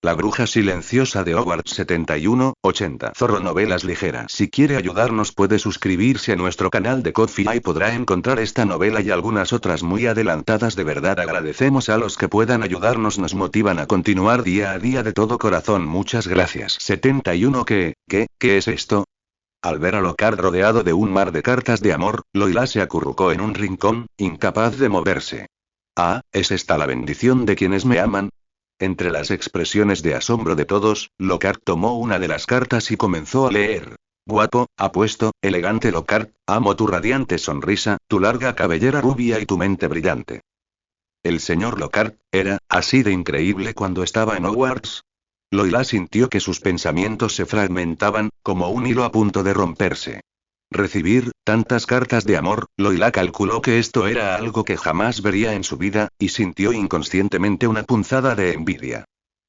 La bruja silenciosa de Hogwarts 71-80. Zorro Novelas Ligeras. Si quiere ayudarnos puede suscribirse a nuestro canal de Ko-fi y podrá encontrar esta novela y algunas otras muy adelantadas. De verdad agradecemos a los que puedan ayudarnos, nos motivan a continuar día a día de todo corazón. Muchas gracias. 71. ¿Qué es esto? Al ver a Lockhart rodeado de un mar de cartas de amor, Loila se acurrucó en un rincón, incapaz de moverse. Ah, ¿es esta la bendición de quienes me aman? Entre las expresiones de asombro de todos, Lockhart tomó una de las cartas y comenzó a leer. Guapo, apuesto, elegante Lockhart, amo tu radiante sonrisa, tu larga cabellera rubia y tu mente brillante. El señor Lockhart era así de increíble cuando estaba en Hogwarts. Loila sintió que sus pensamientos se fragmentaban, como un hilo a punto de romperse. Recibir tantas cartas de amor, Loila calculó que esto era algo que jamás vería en su vida, y sintió inconscientemente una punzada de envidia.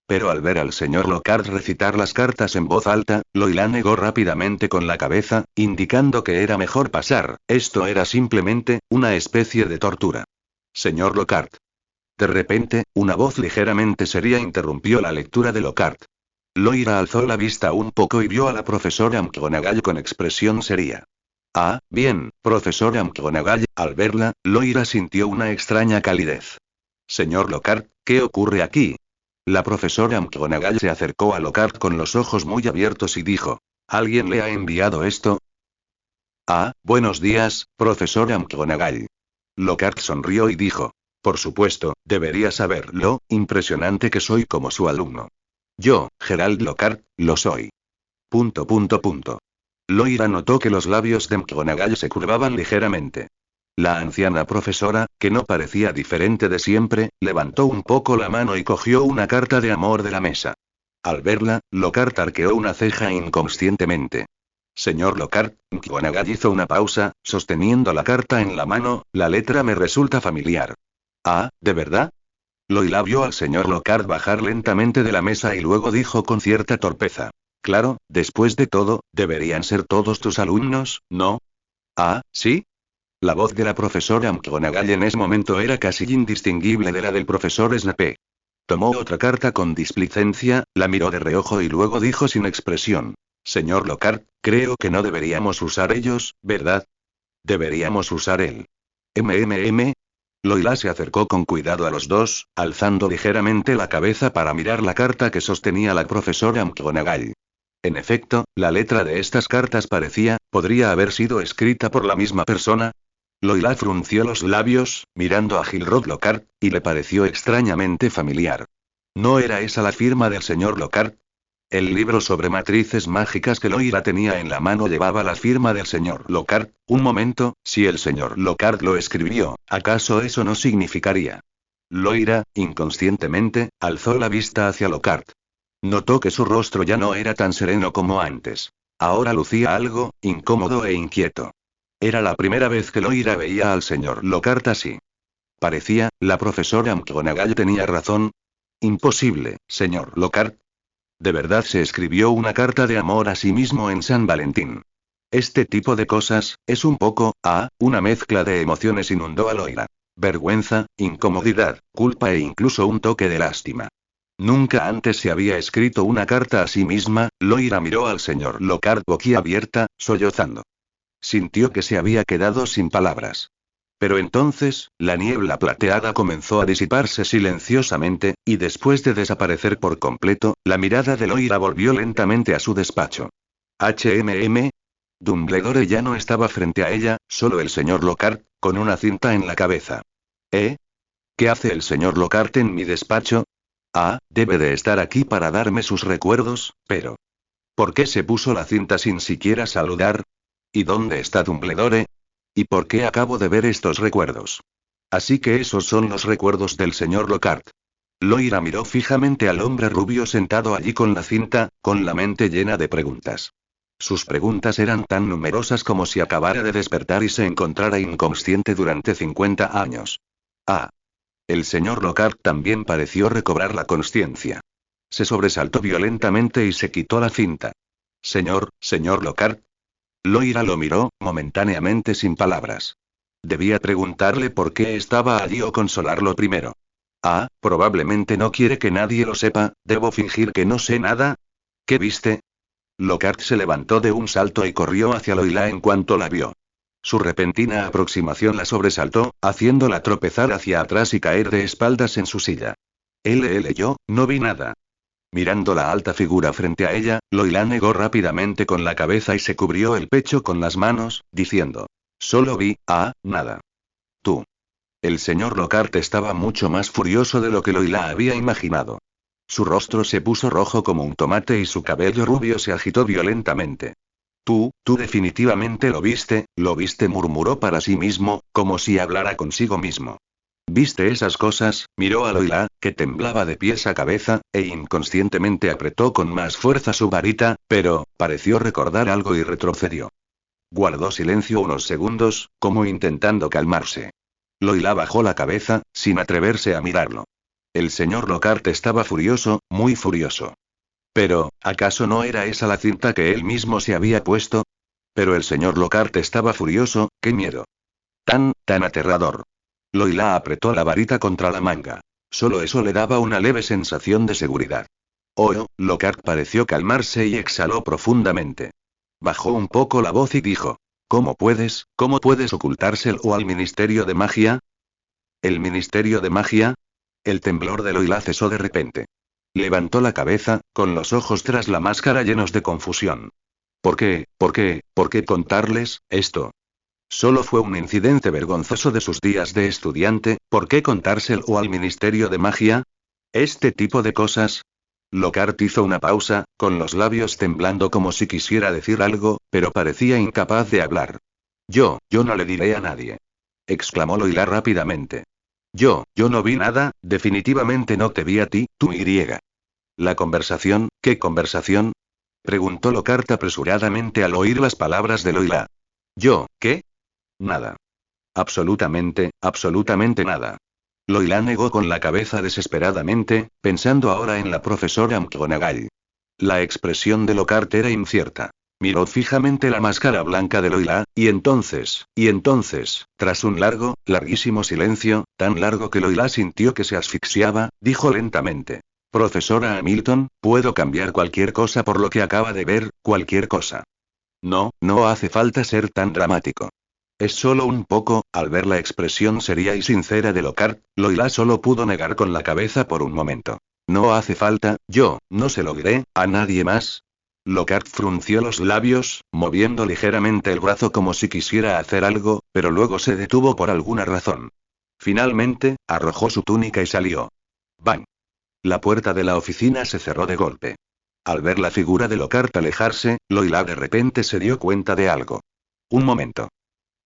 Pero al ver al señor Lockhart recitar las cartas en voz alta, Loila negó rápidamente con la cabeza, indicando que era mejor pasar. Esto era simplemente una especie de tortura. Señor Lockhart. De repente, una voz ligeramente seria interrumpió la lectura de Lockhart. Loira alzó la vista un poco y vio a la profesora McGonagall con expresión seria. Ah, bien, profesora McGonagall. Al verla, Loira sintió una extraña calidez. Señor Lockhart, ¿qué ocurre aquí? La profesora McGonagall se acercó a Lockhart con los ojos muy abiertos y dijo. ¿Alguien le ha enviado esto? Ah, buenos días, profesora McGonagall. Lockhart sonrió y dijo. Por supuesto, debería saberlo, impresionante que soy como su alumno. Yo, Gerald Lockhart, lo soy. Punto. Loira notó que los labios de McGonagall se curvaban ligeramente. La anciana profesora, que no parecía diferente de siempre, levantó un poco la mano y cogió una carta de amor de la mesa. Al verla, Lockhart arqueó una ceja inconscientemente. Señor Lockhart, McGonagall hizo una pausa, sosteniendo la carta en la mano, la letra me resulta familiar. Ah, ¿de verdad? Loila vio al señor Lockhart bajar lentamente de la mesa y luego dijo con cierta torpeza. Claro, después de todo, deberían ser todos tus alumnos, ¿no? Ah, ¿sí? La voz de la profesora McGonagall en ese momento era casi indistinguible de la del profesor Snape. Tomó otra carta con displicencia, la miró de reojo y luego dijo sin expresión. Señor Lockhart, creo que no deberíamos usar ellos, ¿verdad? Deberíamos usar él. Loila se acercó con cuidado a los dos, alzando ligeramente la cabeza para mirar la carta que sostenía la profesora McGonagall. En efecto, la letra de estas cartas podría haber sido escrita por la misma persona. Loila frunció los labios, mirando a Gilroyd Lockhart, y le pareció extrañamente familiar. ¿No era esa la firma del señor Lockhart? El libro sobre matrices mágicas que Loira tenía en la mano llevaba la firma del señor Lockhart. Un momento, si el señor Lockhart lo escribió, ¿acaso eso no significaría? Loira, inconscientemente, alzó la vista hacia Lockhart. Notó que su rostro ya no era tan sereno como antes. Ahora lucía algo, incómodo e inquieto. Era la primera vez que Loira veía al señor Lockhart así. Parecía, la profesora McGonagall tenía razón. Imposible, señor Lockhart. De verdad se escribió una carta de amor a sí mismo en San Valentín. Este tipo de cosas, es un poco, una mezcla de emociones inundó a Loira. Vergüenza, incomodidad, culpa e incluso un toque de lástima. Nunca antes se había escrito una carta a sí misma. Loira miró al señor Lockhart boquiabierta, sollozando. Sintió que se había quedado sin palabras. Pero entonces, la niebla plateada comenzó a disiparse silenciosamente, y después de desaparecer por completo, la mirada de Loira volvió lentamente a su despacho. Dumbledore ya no estaba frente a ella, solo el señor Lockhart, con una cinta en la cabeza. ¿Qué hace el señor Lockhart en mi despacho? Debe de estar aquí para darme sus recuerdos, pero... ¿por qué se puso la cinta sin siquiera saludar? ¿Y dónde está Dumbledore? ¿Y por qué acabo de ver estos recuerdos? Así que esos son los recuerdos del señor Lockhart. Loira miró fijamente al hombre rubio sentado allí con la cinta, con la mente llena de preguntas. Sus preguntas eran tan numerosas como si acabara de despertar y se encontrara inconsciente durante 50 años. El señor Lockhart también pareció recobrar la consciencia. Se sobresaltó violentamente y se quitó la cinta. Señor Lockhart. Loira lo miró, momentáneamente sin palabras. Debía preguntarle por qué estaba allí o consolarlo primero. Probablemente no quiere que nadie lo sepa, ¿debo fingir que no sé nada? ¿Qué viste? Lockhart se levantó de un salto y corrió hacia Loila en cuanto la vio. Su repentina aproximación la sobresaltó, haciéndola tropezar hacia atrás y caer de espaldas en su silla. Yo, no vi nada. Mirando la alta figura frente a ella, Loila negó rápidamente con la cabeza y se cubrió el pecho con las manos, diciendo: solo vi, nada. Tú. El señor Lockhart estaba mucho más furioso de lo que Loila había imaginado. Su rostro se puso rojo como un tomate y su cabello rubio se agitó violentamente. Tú definitivamente lo viste, murmuró para sí mismo, como si hablara consigo mismo. ¿Viste esas cosas? Miró a Loila, que temblaba de pies a cabeza, e inconscientemente apretó con más fuerza su varita, pero, pareció recordar algo y retrocedió. Guardó silencio unos segundos, como intentando calmarse. Loila bajó la cabeza, sin atreverse a mirarlo. El señor Lockhart estaba furioso, muy furioso. Pero, ¿acaso no era esa la cinta que él mismo se había puesto? Pero el señor Lockhart estaba furioso, ¡qué miedo! Tan aterrador. Loila apretó la varita contra la manga. Solo eso le daba una leve sensación de seguridad. Lockhart pareció calmarse y exhaló profundamente. Bajó un poco la voz y dijo: cómo puedes ocultárselo al Ministerio de Magia? ¿El Ministerio de Magia? El temblor de Loila cesó de repente. Levantó la cabeza, con los ojos tras la máscara llenos de confusión. ¿Por qué contarles esto? Solo fue un incidente vergonzoso de sus días de estudiante, ¿por qué contárselo al Ministerio de Magia? ¿Este tipo de cosas? Lockhart hizo una pausa, con los labios temblando como si quisiera decir algo, pero parecía incapaz de hablar. Yo no le diré a nadie. Exclamó Loila rápidamente. Yo no vi nada, definitivamente no te vi a ti, tú y. ¿La conversación? ¿Qué conversación? Preguntó Lockhart apresuradamente al oír las palabras de Loila. ¿Qué? Nada. Absolutamente nada. Loila negó con la cabeza desesperadamente, pensando ahora en la profesora McGonagall. La expresión de Lockhart era incierta. Miró fijamente la máscara blanca de Loila, y entonces, tras un larguísimo silencio, tan largo que Loila sintió que se asfixiaba, dijo lentamente: profesora Hamilton, puedo cambiar cualquier cosa por lo que acaba de ver, cualquier cosa. No hace falta ser tan dramático. Es solo un poco. Al ver la expresión seria y sincera de Lockhart, Loila solo pudo negar con la cabeza por un momento. No hace falta, yo no se lo diré a nadie más. Lockhart frunció los labios, moviendo ligeramente el brazo como si quisiera hacer algo, pero luego se detuvo por alguna razón. Finalmente, arrojó su túnica y salió. ¡Bang! La puerta de la oficina se cerró de golpe. Al ver la figura de Lockhart alejarse, Loila de repente se dio cuenta de algo. Un momento.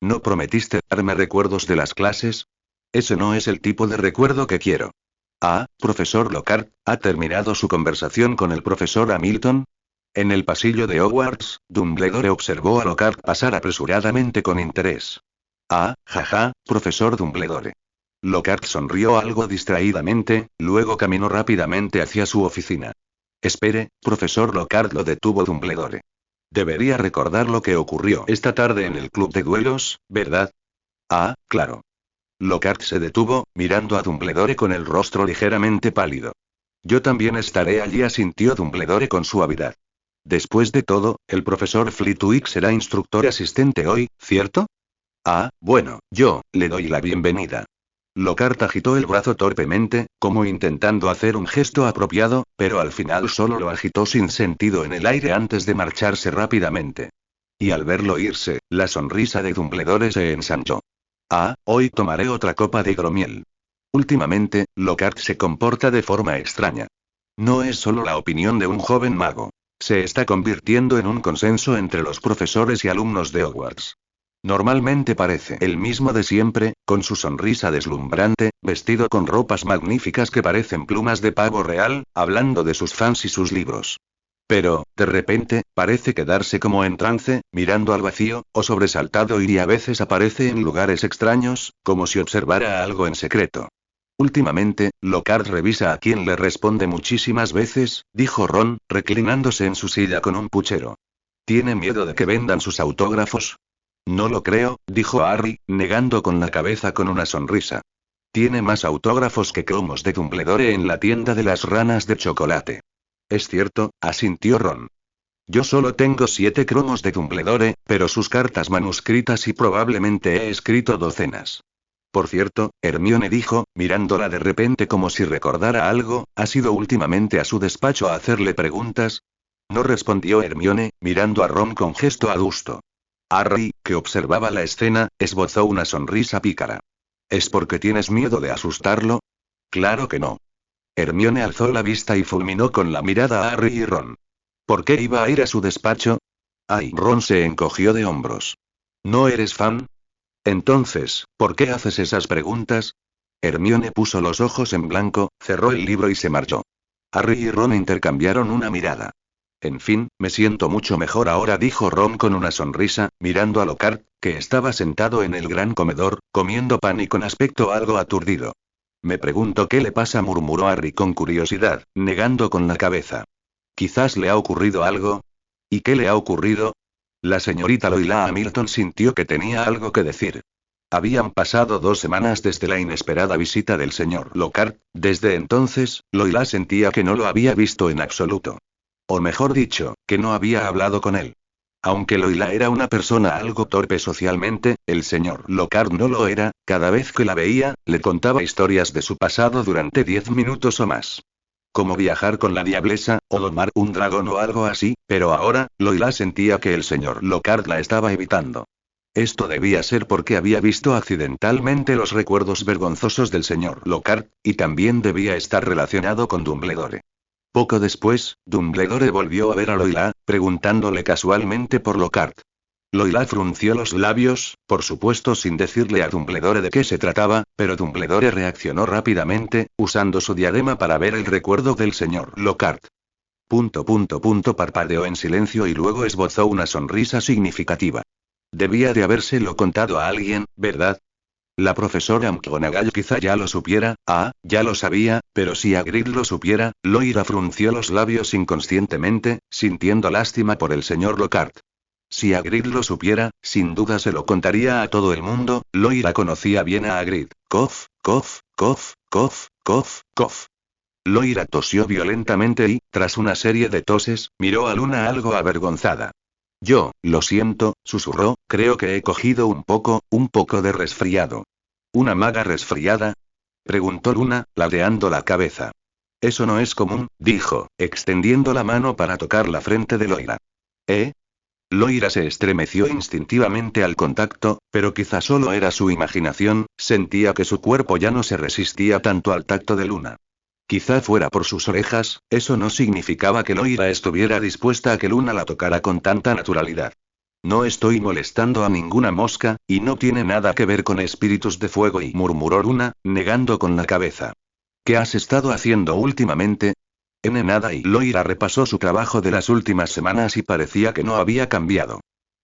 ¿No prometiste darme recuerdos de las clases? Ese no es el tipo de recuerdo que quiero. Profesor Lockhart, ¿ha terminado su conversación con el profesor Hamilton? En el pasillo de Hogwarts, Dumbledore observó a Lockhart pasar apresuradamente con interés. Jaja, profesor Dumbledore. Lockhart sonrió algo distraídamente, luego caminó rápidamente hacia su oficina. Espere, profesor Lockhart, lo detuvo Dumbledore. Debería recordar lo que ocurrió esta tarde en el club de duelos, ¿verdad? Claro. Lockhart se detuvo, mirando a Dumbledore con el rostro ligeramente pálido. Yo también estaré allí, asintió Dumbledore con suavidad. Después de todo, el profesor Flitwick será instructor asistente hoy, ¿cierto? Bueno, yo le doy la bienvenida. Lockhart agitó el brazo torpemente, como intentando hacer un gesto apropiado, pero al final solo lo agitó sin sentido en el aire antes de marcharse rápidamente. Y al verlo irse, la sonrisa de Dumbledore se ensanchó. Hoy tomaré otra copa de hidromiel. Últimamente, Lockhart se comporta de forma extraña. No es solo la opinión de un joven mago. Se está convirtiendo en un consenso entre los profesores y alumnos de Hogwarts. Normalmente parece el mismo de siempre, con su sonrisa deslumbrante, vestido con ropas magníficas que parecen plumas de pavo real, hablando de sus fans y sus libros. Pero, de repente, parece quedarse como en trance, mirando al vacío, o sobresaltado, y a veces aparece en lugares extraños, como si observara algo en secreto. Últimamente, Lockhart revisa a quien le responde muchísimas veces, dijo Ron, reclinándose en su silla con un puchero. ¿Tiene miedo de que vendan sus autógrafos? No lo creo, dijo Harry, negando con la cabeza con una sonrisa. Tiene más autógrafos que cromos de Dumbledore en la tienda de las ranas de chocolate. Es cierto, asintió Ron. Yo solo tengo 7 cromos de Dumbledore, pero sus cartas manuscritas y probablemente he escrito docenas. Por cierto, Hermione dijo, mirándola de repente como si recordara algo, ¿has ido últimamente a su despacho a hacerle preguntas? No respondió Hermione, mirando a Ron con gesto adusto. Harry, que observaba la escena, esbozó una sonrisa pícara. ¿Es porque tienes miedo de asustarlo? Claro que no. Hermione alzó la vista y fulminó con la mirada a Harry y Ron. ¿Por qué iba a ir a su despacho? Ay, Ron se encogió de hombros. ¿No eres fan? Entonces, ¿por qué haces esas preguntas? Hermione puso los ojos en blanco, cerró el libro y se marchó. Harry y Ron intercambiaron una mirada. En fin, me siento mucho mejor ahora, dijo Ron con una sonrisa, mirando a Lockhart, que estaba sentado en el gran comedor, comiendo pan y con aspecto algo aturdido. Me pregunto qué le pasa, murmuró Harry con curiosidad, negando con la cabeza. Quizás le ha ocurrido algo. ¿Y qué le ha ocurrido? La señorita Loila Hamilton sintió que tenía algo que decir. Habían pasado 2 semanas desde la inesperada visita del señor Lockhart, desde entonces, Loila sentía que no lo había visto en absoluto. O mejor dicho, que no había hablado con él. Aunque Loila era una persona algo torpe socialmente, el señor Lockhart no lo era, cada vez que la veía, le contaba historias de su pasado durante 10 minutos o más. Como viajar con la diablesa, o domar un dragón o algo así, pero ahora, Loila sentía que el señor Lockhart la estaba evitando. Esto debía ser porque había visto accidentalmente los recuerdos vergonzosos del señor Lockhart, y también debía estar relacionado con Dumbledore. Poco después, Dumbledore volvió a ver a Loila, preguntándole casualmente por Lockhart. Loila frunció los labios, por supuesto sin decirle a Dumbledore de qué se trataba, pero Dumbledore reaccionó rápidamente, usando su diadema para ver el recuerdo del señor Lockhart. Parpadeó en silencio y luego esbozó una sonrisa significativa. Debía de habérselo contado a alguien, ¿verdad? La profesora McGonagall quizá ya lo supiera, ya lo sabía, pero si Hagrid lo supiera, Loira frunció los labios inconscientemente, sintiendo lástima por el señor Lockhart. Si Hagrid lo supiera, sin duda se lo contaría a todo el mundo. Loira conocía bien a Hagrid. Cof, cof, cof, cof, cof, cof. Loira tosió violentamente y, tras una serie de toses, miró a Luna algo avergonzada. Lo siento, susurró, creo que he cogido un poco de resfriado. ¿Una maga resfriada? Preguntó Luna, ladeando la cabeza. Eso no es común, dijo, extendiendo la mano para tocar la frente de Loira. ¿Eh? Loira se estremeció instintivamente al contacto, pero quizá solo era su imaginación, sentía que su cuerpo ya no se resistía tanto al tacto de Luna. Quizá fuera por sus orejas, eso no significaba que Loira estuviera dispuesta a que Luna la tocara con tanta naturalidad. No estoy molestando a ninguna mosca, y no tiene nada que ver con espíritus de fuego, murmuró Luna, negando con la cabeza. ¿Qué has estado haciendo últimamente? Nada, y Loira repasó su trabajo de las últimas semanas y parecía que no había cambiado.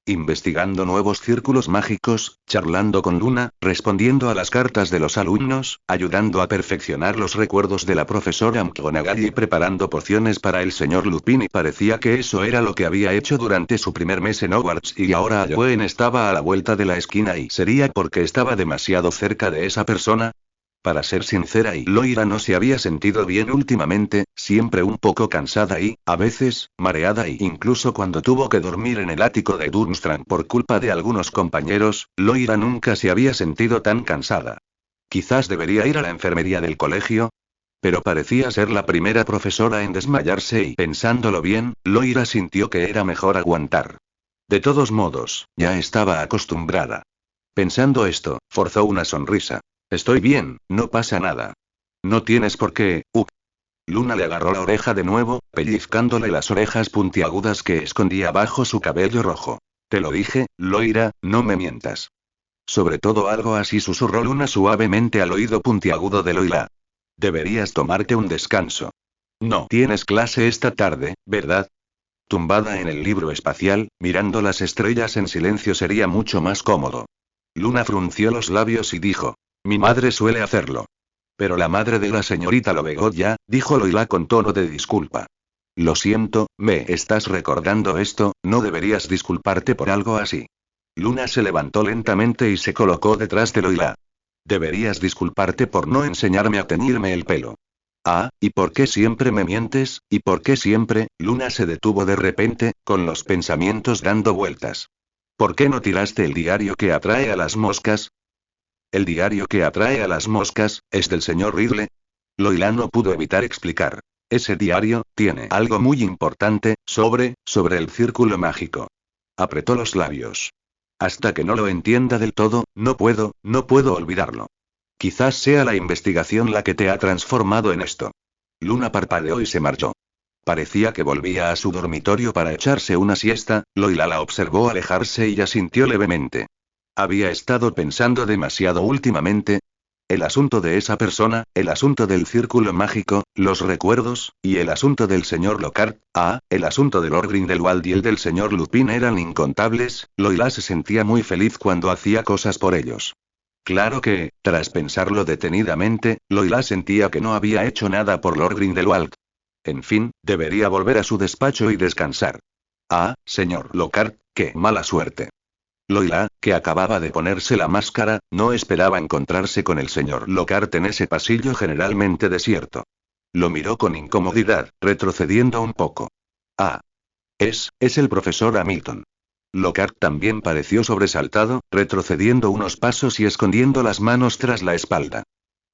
Investigando nuevos círculos mágicos, charlando con Luna, respondiendo a las cartas de los alumnos, ayudando a perfeccionar los recuerdos de la profesora McGonagall y preparando pociones para el señor Lupin, y parecía que eso era lo que había hecho durante su primer mes en Hogwarts, y ahora Owen estaba a la vuelta de la esquina. ¿Y sería porque estaba demasiado cerca de esa persona? Para ser sincera, Loira no se había sentido bien últimamente, siempre un poco cansada y, a veces, mareada, e incluso cuando tuvo que dormir en el ático de Durmstrang por culpa de algunos compañeros, Loira nunca se había sentido tan cansada. Quizás debería ir a la enfermería del colegio. Pero parecía ser la primera profesora en desmayarse y, pensándolo bien, Loira sintió que era mejor aguantar. De todos modos, ya estaba acostumbrada. Pensando esto, forzó una sonrisa. Estoy bien, no pasa nada. No tienes por qué, Luna le agarró la oreja de nuevo, pellizcándole las orejas puntiagudas que escondía bajo su cabello rojo. Te lo dije, Loira, no me mientas. Sobre todo algo así, susurró Luna suavemente al oído puntiagudo de Loira. Deberías tomarte un descanso. No tienes clase esta tarde, ¿verdad? Tumbada en el libro espacial, mirando las estrellas en silencio sería mucho más cómodo. Luna frunció los labios y dijo. Mi madre suele hacerlo. Pero la madre de la señorita lo vegó ya, dijo Loila con tono de disculpa. Lo siento, ¿me estás recordando esto? No deberías disculparte por algo así. Luna se levantó lentamente y se colocó detrás de Loila. Deberías disculparte por no enseñarme a teñirme el pelo. Ah, ¿y por qué siempre me mientes? ¿Y por qué siempre? Luna se detuvo de repente, con los pensamientos dando vueltas. ¿Por qué no tiraste el diario que atrae a las moscas? El diario que atrae a las moscas, ¿es del señor Ridley? Loila no pudo evitar explicar. Ese diario, tiene algo muy importante, sobre el círculo mágico. Apretó los labios. Hasta que no lo entienda del todo, no puedo olvidarlo. Quizás sea la investigación la que te ha transformado en esto. Luna parpadeó y se marchó. Parecía que volvía a su dormitorio para echarse una siesta. Loila la observó alejarse y asintió levemente. Había estado pensando demasiado últimamente. El asunto de esa persona, el asunto del círculo mágico, los recuerdos, y el asunto del señor Lockhart, el asunto de Lord Grindelwald y el del señor Lupin eran incontables. Loila se sentía muy feliz cuando hacía cosas por ellos. Claro que, tras pensarlo detenidamente, Loila sentía que no había hecho nada por Lord Grindelwald. En fin, debería volver a su despacho y descansar. Señor Lockhart, qué mala suerte. Loila, que acababa de ponerse la máscara, no esperaba encontrarse con el señor Lockhart en ese pasillo generalmente desierto. Lo miró con incomodidad, retrocediendo un poco. Es el profesor Hamilton. Lockhart también pareció sobresaltado, retrocediendo unos pasos y escondiendo las manos tras la espalda.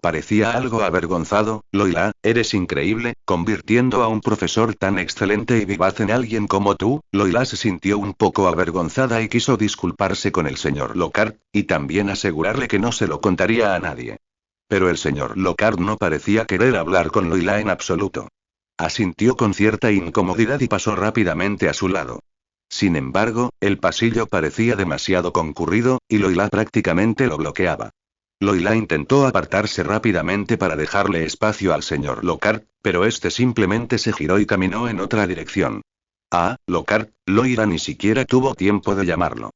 Parecía algo avergonzado. Loila, eres increíble, convirtiendo a un profesor tan excelente y vivaz en alguien como tú. Loila se sintió un poco avergonzada y quiso disculparse con el señor Lockhart, y también asegurarle que no se lo contaría a nadie. Pero el señor Lockhart no parecía querer hablar con Loila en absoluto. Asintió con cierta incomodidad y pasó rápidamente a su lado. Sin embargo, el pasillo parecía demasiado concurrido, y Loila prácticamente lo bloqueaba. Loila intentó apartarse rápidamente para dejarle espacio al señor Lockhart, pero este simplemente se giró y caminó en otra dirección. Lockhart. Loira ni siquiera tuvo tiempo de llamarlo.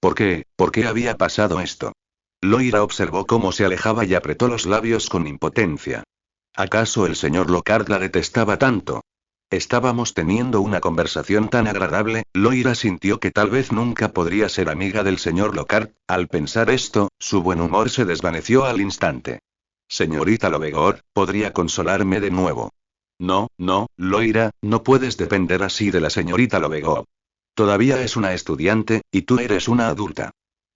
¿Por qué había pasado esto? Loira observó cómo se alejaba y apretó los labios con impotencia. ¿Acaso el señor Lockhart la detestaba tanto? Estábamos teniendo una conversación tan agradable. Loira sintió que tal vez nunca podría ser amiga del señor Lockhart. Al pensar esto, su buen humor se desvaneció al instante. Señorita Lovegor, ¿podría consolarme de nuevo? No, Loira, no puedes depender así de la señorita Lovegor. Todavía es una estudiante, y tú eres una adulta.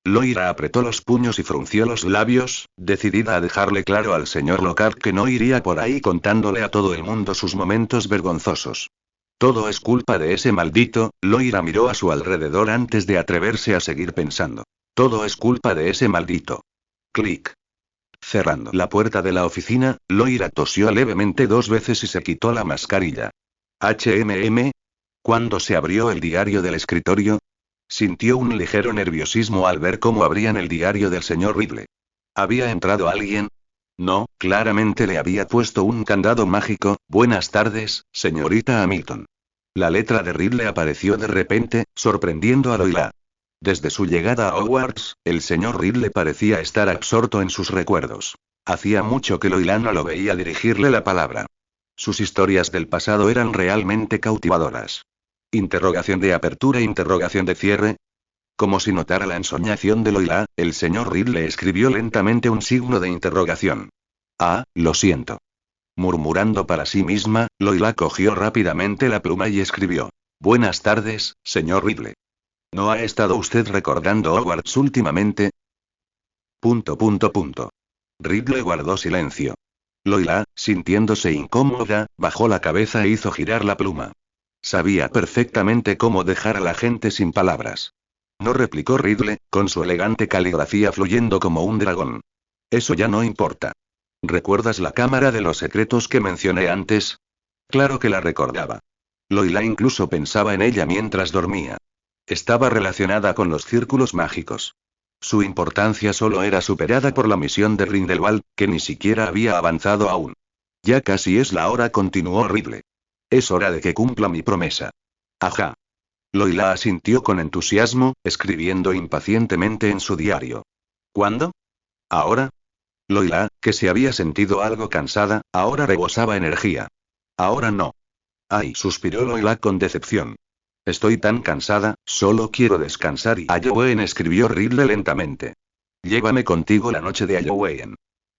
Loira apretó los puños y frunció los labios, decidida a dejarle claro al señor Lockhart que no iría por ahí contándole a todo el mundo sus momentos vergonzosos. Todo es culpa de ese maldito. Loira miró a su alrededor antes de atreverse a seguir pensando. Todo es culpa de ese maldito. Clic. Cerrando la puerta de la oficina, Loira tosió levemente 2 veces y se quitó la mascarilla. ¿Cuándo se abrió el diario del escritorio? Sintió un ligero nerviosismo al ver cómo abrían el diario del señor Ridley. ¿Había entrado alguien? No, claramente le había puesto un candado mágico. Buenas tardes, señorita Hamilton. La letra de Ridley apareció de repente, sorprendiendo a Loila. Desde su llegada a Hogwarts, el señor Ridley parecía estar absorto en sus recuerdos. Hacía mucho que Loila no lo veía dirigirle la palabra. Sus historias del pasado eran realmente cautivadoras. Interrogación de apertura, interrogación de cierre. Como si notara la ensoñación de Loila, el señor Ridley escribió lentamente un signo de interrogación. Lo siento. Murmurando para sí misma, Loila cogió rápidamente la pluma y escribió. Buenas tardes, señor Ridley. ¿No ha estado usted recordando Hogwarts últimamente? Ridley guardó silencio. Loila, sintiéndose incómoda, bajó la cabeza e hizo girar la pluma. Sabía perfectamente cómo dejar a la gente sin palabras. No, replicó Ridley, con su elegante caligrafía fluyendo como un dragón. Eso ya no importa. ¿Recuerdas la cámara de los secretos que mencioné antes? Claro que la recordaba. Loila incluso pensaba en ella mientras dormía. Estaba relacionada con los círculos mágicos. Su importancia solo era superada por la misión de Grindelwald, que ni siquiera había avanzado aún. Ya casi es la hora, continuó Ridley. Es hora de que cumpla mi promesa. Ajá. Loila asintió con entusiasmo, escribiendo impacientemente en su diario. ¿Cuándo? ¿Ahora? Loila, que se había sentido algo cansada, ahora rebosaba energía. Ahora no. Ay, suspiró Loila con decepción. Estoy tan cansada, solo quiero descansar y Joen, escribió Ridley lentamente. Llévame contigo la noche de Halloween.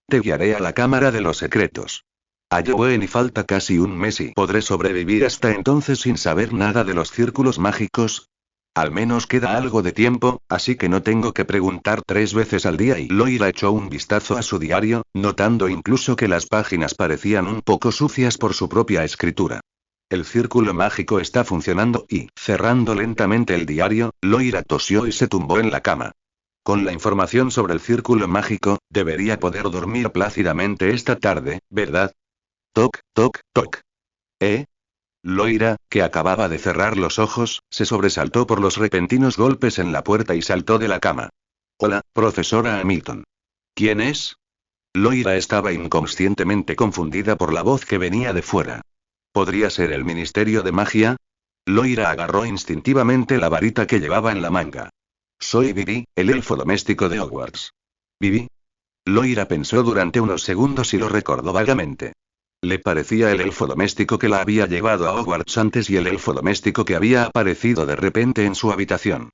Te guiaré a la cámara de los secretos. Halloween y falta casi un mes y podré sobrevivir hasta entonces sin saber nada de los círculos mágicos. Al menos queda algo de tiempo, así que no tengo que preguntar 3 veces al día. Y Loira echó un vistazo a su diario, notando incluso que las páginas parecían un poco sucias por su propia escritura. El círculo mágico está funcionando y, cerrando lentamente el diario, Loira tosió y se tumbó en la cama. Con la información sobre el círculo mágico, debería poder dormir plácidamente esta tarde, ¿verdad? Toc, toc, toc. ¿Eh? Loira, que acababa de cerrar los ojos, se sobresaltó por los repentinos golpes en la puerta y saltó de la cama. Hola, profesora Hamilton. ¿Quién es? Loira estaba inconscientemente confundida por la voz que venía de fuera. ¿Podría ser el Ministerio de Magia? Loira agarró instintivamente la varita que llevaba en la manga. Soy Vivi, el elfo doméstico de Hogwarts. ¿Vivi? Loira pensó durante unos segundos y lo recordó vagamente. Le parecía el elfo doméstico que la había llevado a Hogwarts antes y el elfo doméstico que había aparecido de repente en su habitación.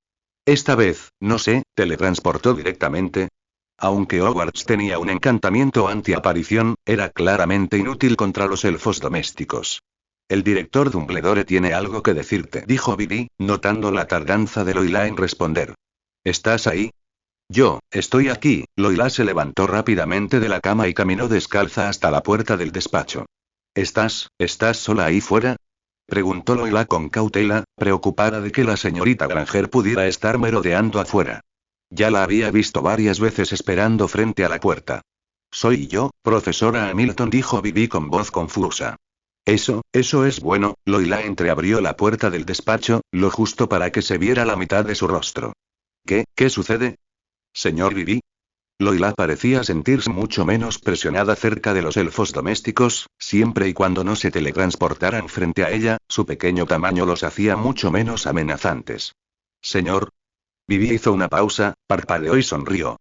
Esta vez, no sé, teletransportó directamente. Aunque Hogwarts tenía un encantamiento antiaparición, era claramente inútil contra los elfos domésticos. El director Dumbledore tiene algo que decirte, dijo Vivi, notando la tardanza de Loila en responder. ¿Estás ahí? Yo, estoy aquí. Loila se levantó rápidamente de la cama y caminó descalza hasta la puerta del despacho. ¿Estás sola ahí fuera? Preguntó Loila con cautela, preocupada de que la señorita Granger pudiera estar merodeando afuera. Ya la había visto varias veces esperando frente a la puerta. Soy yo, profesora Hamilton, dijo Vivi con voz confusa. Eso es bueno. Loila entreabrió la puerta del despacho, lo justo para que se viera la mitad de su rostro. ¿Qué sucede? Señor Vivi. Loila parecía sentirse mucho menos presionada cerca de los elfos domésticos, siempre y cuando no se teletransportaran frente a ella, su pequeño tamaño los hacía mucho menos amenazantes. Señor. Vivi hizo una pausa, parpadeó y sonrió.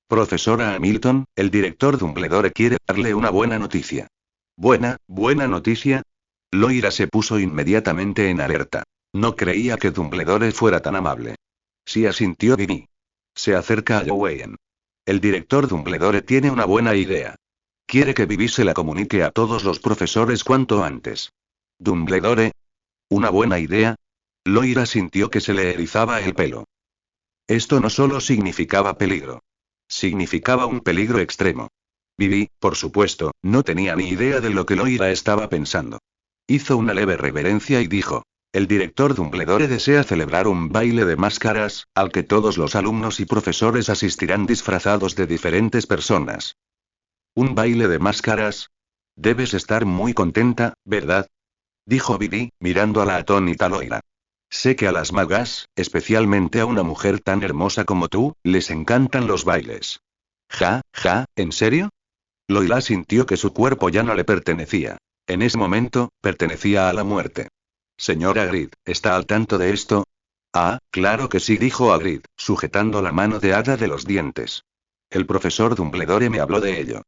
Profesora Hamilton, el director Dumbledore quiere darle una buena noticia. ¿Buena noticia? Loira se puso inmediatamente en alerta. No creía que Dumbledore fuera tan amable. Sí, asintió Vivi. Se acerca a Halloween. El director Dumbledore tiene una buena idea. Quiere que Vivi se la comunique a todos los profesores cuanto antes. ¿Dumbledore? ¿Una buena idea? Loira sintió que se le erizaba el pelo. Esto no solo significaba peligro. Significaba un peligro extremo. Vivi, por supuesto, no tenía ni idea de lo que Loira estaba pensando. Hizo una leve reverencia y dijo. El director Dumbledore desea celebrar un baile de máscaras, al que todos los alumnos y profesores asistirán disfrazados de diferentes personas. ¿Un baile de máscaras? Debes estar muy contenta, ¿verdad? Dijo Vivi, mirando a la atónita Loira. Sé que a las magas, especialmente a una mujer tan hermosa como tú, les encantan los bailes. ¿En serio? Loira sintió que su cuerpo ya no le pertenecía. En ese momento, pertenecía a la muerte. Señor Hagrid, ¿está al tanto de esto? Ah, claro que sí, dijo Hagrid, sujetando la mano de Hada de los dientes. El profesor Dumbledore me habló de ello.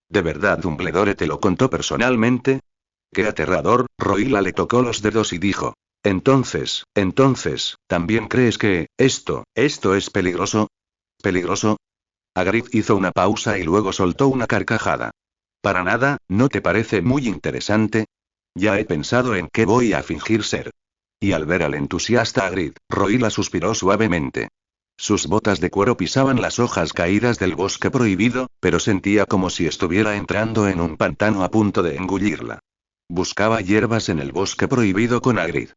¿De verdad Dumbledore te lo contó personalmente? ¡Qué aterrador! Roila le tocó los dedos y dijo. Entonces, ¿también crees que esto es peligroso? ¿Peligroso? Hagrid hizo una pausa y luego soltó una carcajada. Para nada, ¿no te parece muy interesante? Ya he pensado en qué voy a fingir ser. Y al ver al entusiasta Hagrid, Roila suspiró suavemente. Sus botas de cuero pisaban las hojas caídas del bosque prohibido, pero sentía como si estuviera entrando en un pantano a punto de engullirla. Buscaba hierbas en el bosque prohibido con Hagrid.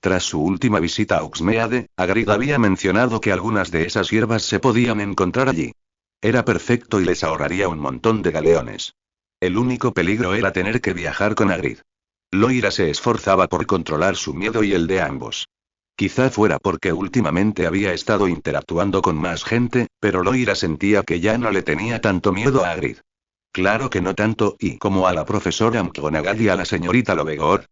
Tras su última visita a Hogsmeade, Hagrid había mencionado que algunas de esas hierbas se podían encontrar allí. Era perfecto y les ahorraría un montón de galeones. El único peligro era tener que viajar con Hagrid. Loira se esforzaba por controlar su miedo y el de ambos. Quizá fuera porque últimamente había estado interactuando con más gente, pero Loira sentía que ya no le tenía tanto miedo a Hagrid. Claro que no tanto, y como a la profesora McGonagall y a la señorita Lovegor.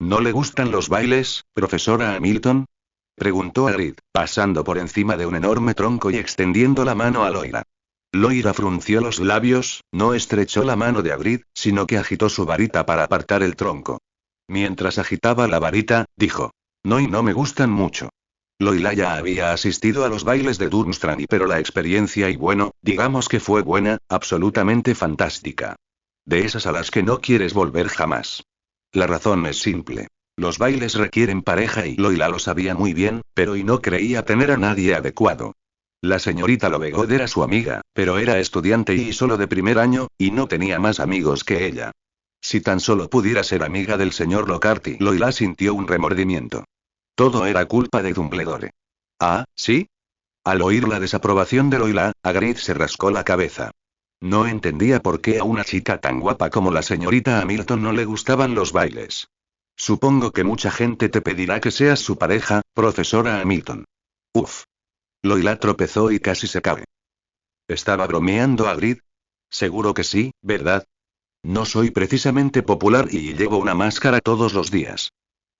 ¿No le gustan los bailes, profesora Hamilton? Preguntó Hagrid, pasando por encima de un enorme tronco y extendiendo la mano a Loira. Loira frunció los labios, no estrechó la mano de Hagrid, sino que agitó su varita para apartar el tronco. Mientras agitaba la varita, dijo. No me gustan mucho. Loila ya había asistido a los bailes de Durmstrang, pero la experiencia, y bueno, digamos que fue buena, absolutamente fantástica. De esas a las que no quieres volver jamás. La razón es simple. Los bailes requieren pareja y Loila lo sabía muy bien, pero y no creía tener a nadie adecuado. La señorita Lovegood era su amiga, pero era estudiante y solo de primer año, y no tenía más amigos que ella. Si tan solo pudiera ser amiga del señor Lockhart, y Loila sintió un remordimiento. Todo era culpa de Dumbledore. ¿Ah, sí? Al oír la desaprobación de Loila, Hagrid se rascó la cabeza. No entendía por qué a una chica tan guapa como la señorita Hamilton no le gustaban los bailes. Supongo que mucha gente te pedirá que seas su pareja, profesora Hamilton. Uf. Loila tropezó y casi se cae. ¿Estaba bromeando Hagrid? Seguro que sí, ¿verdad? No soy precisamente popular y llevo una máscara todos los días.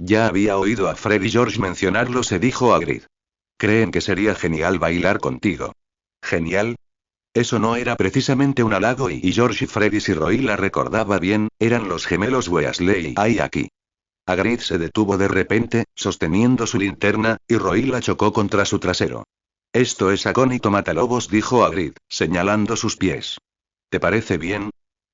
Ya había oído a Fred y George mencionarlo, se dijo Hagrid. Creen que sería genial bailar contigo. ¿Genial? Eso no era precisamente un halago y George y Freddy, si Roy la recordaba bien, eran los gemelos Weasley y hay aquí. Hagrid se detuvo de repente, sosteniendo su linterna, y Roy la chocó contra su trasero. Esto es acónito matalobos, dijo Hagrid, señalando sus pies. ¿Te parece bien?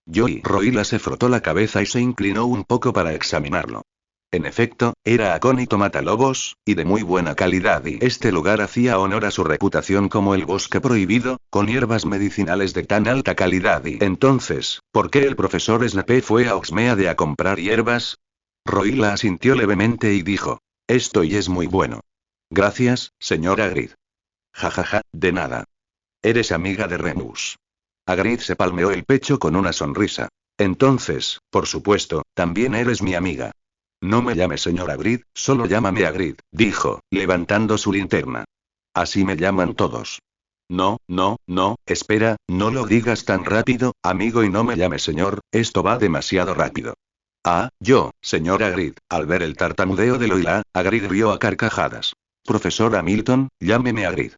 Roila se frotó la cabeza y se inclinó un poco para examinarlo. En efecto, era acónito matalobos, y de muy buena calidad, y este lugar hacía honor a su reputación como el bosque prohibido, con hierbas medicinales de tan alta calidad. Y entonces, ¿por qué el profesor Snape fue a Hogsmeade a comprar hierbas? Roila asintió levemente y dijo: esto y es muy bueno. Gracias, señor Hagrid. Jajaja, de nada. Eres amiga de Remus. Hagrid se palmeó el pecho con una sonrisa. Entonces, por supuesto, también eres mi amiga. No me llames señor Hagrid, solo llámame Hagrid, dijo, levantando su linterna. Así me llaman todos. No, no, no, espera, no lo digas tan rápido, amigo, y no me llames señor, esto va demasiado rápido. Ah, yo, señor Hagrid. Al ver el tartamudeo de Loila, Hagrid rió a carcajadas. Profesor Hamilton, llámeme Hagrid.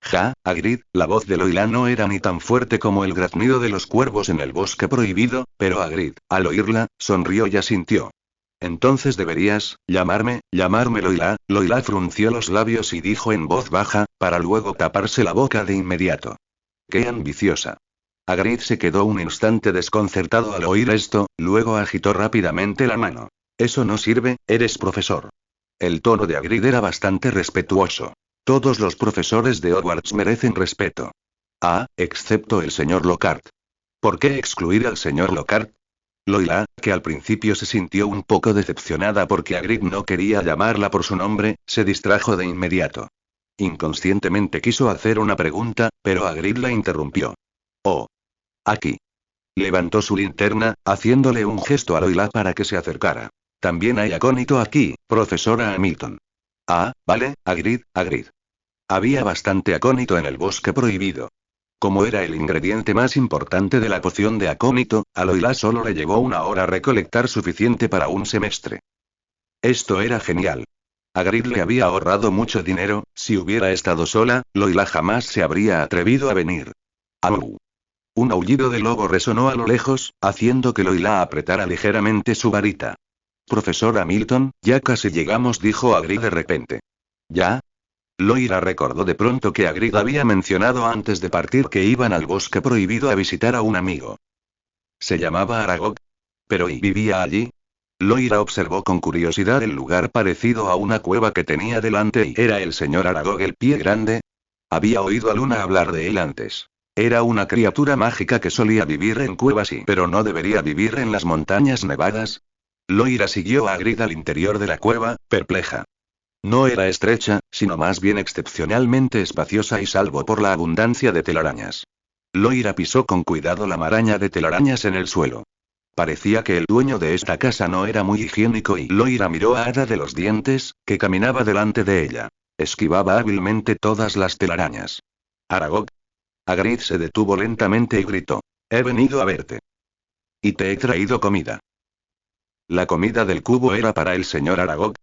Ja, Hagrid, la voz de Loila no era ni tan fuerte como el graznido de los cuervos en el bosque prohibido, pero Hagrid, al oírla, sonrió y asintió. Entonces deberías llamarme Loila. Loila frunció los labios y dijo en voz baja, para luego taparse la boca de inmediato. ¡Qué ambiciosa! Hagrid se quedó un instante desconcertado al oír esto, luego agitó rápidamente la mano. Eso no sirve, eres profesor. El tono de Hagrid era bastante respetuoso. Todos los profesores de Hogwarts merecen respeto. Ah, excepto el señor Lockhart. ¿Por qué excluir al señor Lockhart? Loila, que al principio se sintió un poco decepcionada porque Hagrid no quería llamarla por su nombre, se distrajo de inmediato. Inconscientemente quiso hacer una pregunta, pero Hagrid la interrumpió. Oh. Aquí. Levantó su linterna, haciéndole un gesto a Loila para que se acercara. También hay acónito aquí, profesora Hamilton. Ah, vale, Hagrid. Había bastante acónito en el bosque prohibido. Como era el ingrediente más importante de la poción de acónito, a Loila solo le llevó 1 hora recolectar suficiente para un semestre. Esto era genial. Hagrid le había ahorrado mucho dinero, si hubiera estado sola, Loila jamás se habría atrevido a venir. ¡Au! Un aullido de lobo resonó a lo lejos, haciendo que Loila apretara ligeramente su varita. Profesor Hamilton, ya casi llegamos, dijo Hagrid de repente. ¿Ya? Loira recordó de pronto que Hagrid había mencionado antes de partir que iban al bosque prohibido a visitar a un amigo. ¿Se llamaba Aragog? ¿Pero y vivía allí? Loira observó con curiosidad el lugar parecido a una cueva que tenía delante y era el señor Aragog el pie grande. Había oído a Luna hablar de él antes. Era una criatura mágica que solía vivir en cuevas pero no debería vivir en las montañas nevadas. Loira siguió a Hagrid al interior de la cueva, perpleja. No era estrecha, sino más bien excepcionalmente espaciosa y salvo por la abundancia de telarañas. Loira pisó con cuidado la maraña de telarañas en el suelo. Parecía que el dueño de esta casa no era muy higiénico y Loira miró a Hada de los Dientes, que caminaba delante de ella. Esquivaba hábilmente todas las telarañas. Aragog. Hagrid se detuvo lentamente y gritó. He venido a verte. Y te he traído comida. La comida del cubo era para el señor Aragog.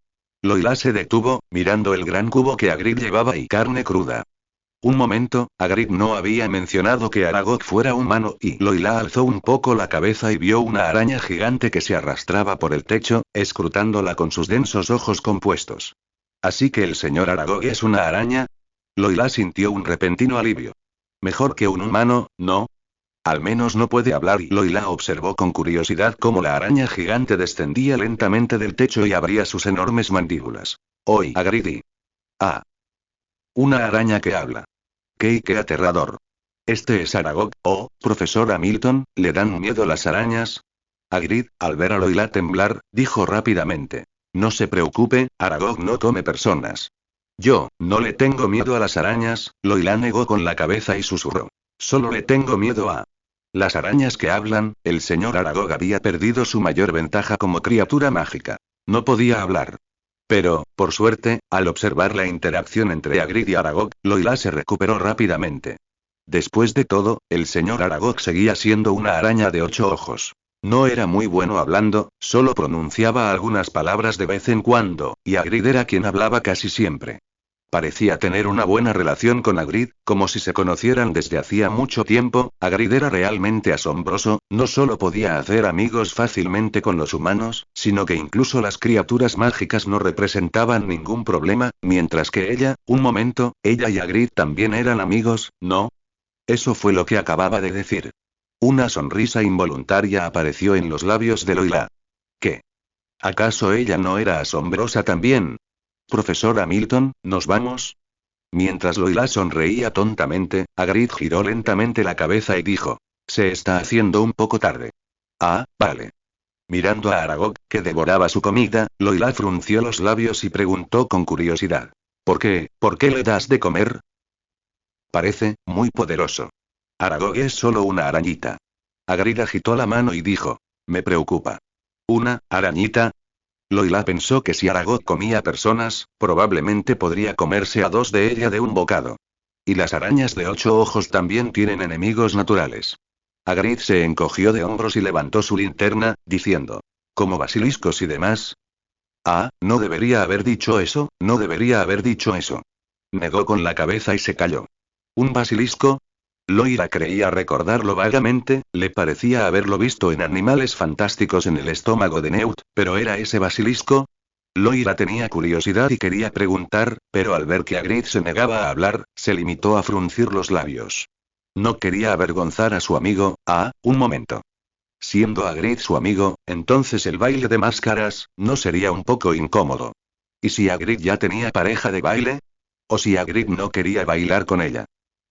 Loila se detuvo, mirando el gran cubo que Hagrid llevaba y carne cruda. Un momento, Hagrid no había mencionado que Aragog fuera humano y Loila alzó un poco la cabeza y vio una araña gigante que se arrastraba por el techo, escrutándola con sus densos ojos compuestos. ¿Así que el señor Aragog es una araña? Loila sintió un repentino alivio. Mejor que un humano, ¿no? Al menos no puede hablar y Loila observó con curiosidad cómo la araña gigante descendía lentamente del techo y abría sus enormes mandíbulas. ¡Oy, Agridi! ¡Ah! Una araña que habla. ¡Qué aterrador! Este es Aragog, oh, profesor Hamilton, ¿le dan miedo las arañas? Hagrid, al ver a Loila temblar, dijo rápidamente. No se preocupe, Aragog no come personas. Yo, no le tengo miedo a las arañas, Loila negó con la cabeza y susurró. Solo le tengo miedo a... Las arañas que hablan. El señor Aragog había perdido su mayor ventaja como criatura mágica. No podía hablar. Pero, por suerte, al observar la interacción entre Hagrid y Aragog, Loila se recuperó rápidamente. Después de todo, el señor Aragog seguía siendo una araña de 8 ojos. No era muy bueno hablando, solo pronunciaba algunas palabras de vez en cuando, y Hagrid era quien hablaba casi siempre. Parecía tener una buena relación con Hagrid, como si se conocieran desde hacía mucho tiempo. Hagrid era realmente asombroso, no solo podía hacer amigos fácilmente con los humanos, sino que incluso las criaturas mágicas no representaban ningún problema, mientras que ella, un momento, ella y Hagrid también eran amigos, ¿no? Eso fue lo que acababa de decir. Una sonrisa involuntaria apareció en los labios de Loila. ¿Qué? ¿Acaso ella no era asombrosa también? Profesor Hamilton, ¿nos vamos? Mientras Loila sonreía tontamente, Hagrid giró lentamente la cabeza y dijo. Se está haciendo un poco tarde. Ah, vale. Mirando a Aragog, que devoraba su comida, Loila frunció los labios y preguntó con curiosidad. ¿Por qué? ¿Por qué le das de comer? Parece muy poderoso. Aragog es solo una arañita. Hagrid agitó la mano y dijo. Me preocupa. ¿Una arañita? Loila pensó que si Aragog comía personas, probablemente podría comerse a 2 de ella de un bocado. Y las arañas de 8 ojos también tienen enemigos naturales. Hagrid se encogió de hombros y levantó su linterna, diciendo. ¿Como basiliscos y demás? Ah, no debería haber dicho eso, no debería haber dicho eso. Negó con la cabeza y se calló. ¿Un basilisco? Loira creía recordarlo vagamente, le parecía haberlo visto en Animales Fantásticos en el estómago de Newt, pero ¿era ese basilisco? Loira tenía curiosidad y quería preguntar, pero al ver que Hagrid se negaba a hablar, se limitó a fruncir los labios. No quería avergonzar a su amigo. Un momento. Siendo Hagrid su amigo, entonces el baile de máscaras, ¿no sería un poco incómodo? ¿Y si Hagrid ya tenía pareja de baile? ¿O si Hagrid no quería bailar con ella?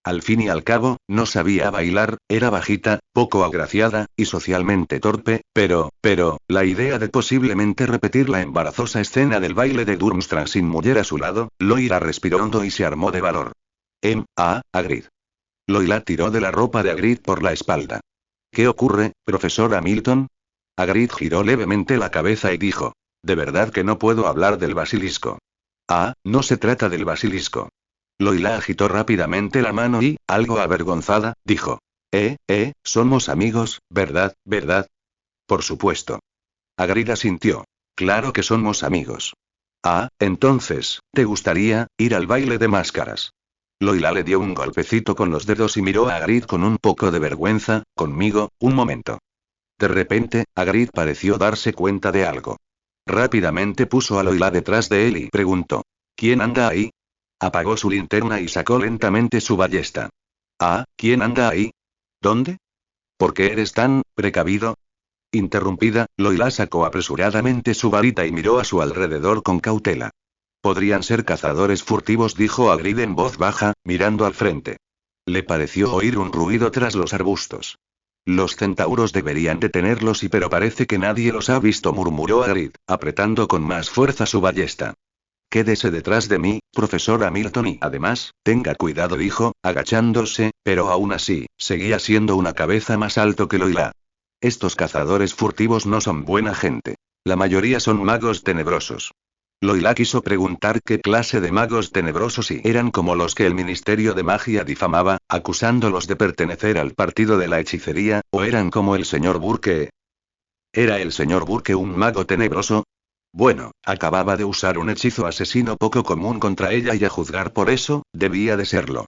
Al fin y al cabo, no sabía bailar, era bajita, poco agraciada, y socialmente torpe, pero, la idea de posiblemente repetir la embarazosa escena del baile de Durmstrang sin mujer a su lado, Loira respiró hondo y se armó de valor. Hagrid. Loira tiró de la ropa de Hagrid por la espalda. ¿Qué ocurre, profesor Hamilton? Hagrid giró levemente la cabeza y dijo. De verdad que no puedo hablar del basilisco. No se trata del basilisco. Loila agitó rápidamente la mano y, algo avergonzada, dijo. Somos amigos, ¿verdad? Por supuesto. Hagrid asintió. Claro que somos amigos. Entonces, ¿te gustaría ir al baile de máscaras? Loila le dio un golpecito con los dedos y miró a Hagrid con un poco de vergüenza. Conmigo, un momento. De repente, Hagrid pareció darse cuenta de algo. Rápidamente puso a Loila detrás de él y preguntó. ¿Quién anda ahí? Apagó su linterna y sacó lentamente su ballesta. ¿Quién anda ahí? ¿Dónde? ¿Por qué eres tan precavido? Interrumpida, Loila sacó apresuradamente su varita y miró a su alrededor con cautela. Podrían ser cazadores furtivos, dijo Hagrid en voz baja, mirando al frente. Le pareció oír un ruido tras los arbustos. Los centauros deberían detenerlos pero parece que nadie los ha visto, murmuró Hagrid, apretando con más fuerza su ballesta. Quédese detrás de mí, profesor Hamilton, y además, tenga cuidado, dijo, agachándose, pero aún así, seguía siendo una cabeza más alto que Loila. Estos cazadores furtivos no son buena gente. La mayoría son magos tenebrosos. Loila quiso preguntar qué clase de magos tenebrosos y eran como los que el Ministerio de Magia difamaba, acusándolos de pertenecer al partido de la hechicería, o eran como el señor Burke. ¿Era el señor Burke un mago tenebroso? Bueno, acababa de usar un hechizo asesino poco común contra ella y a juzgar por eso, debía de serlo.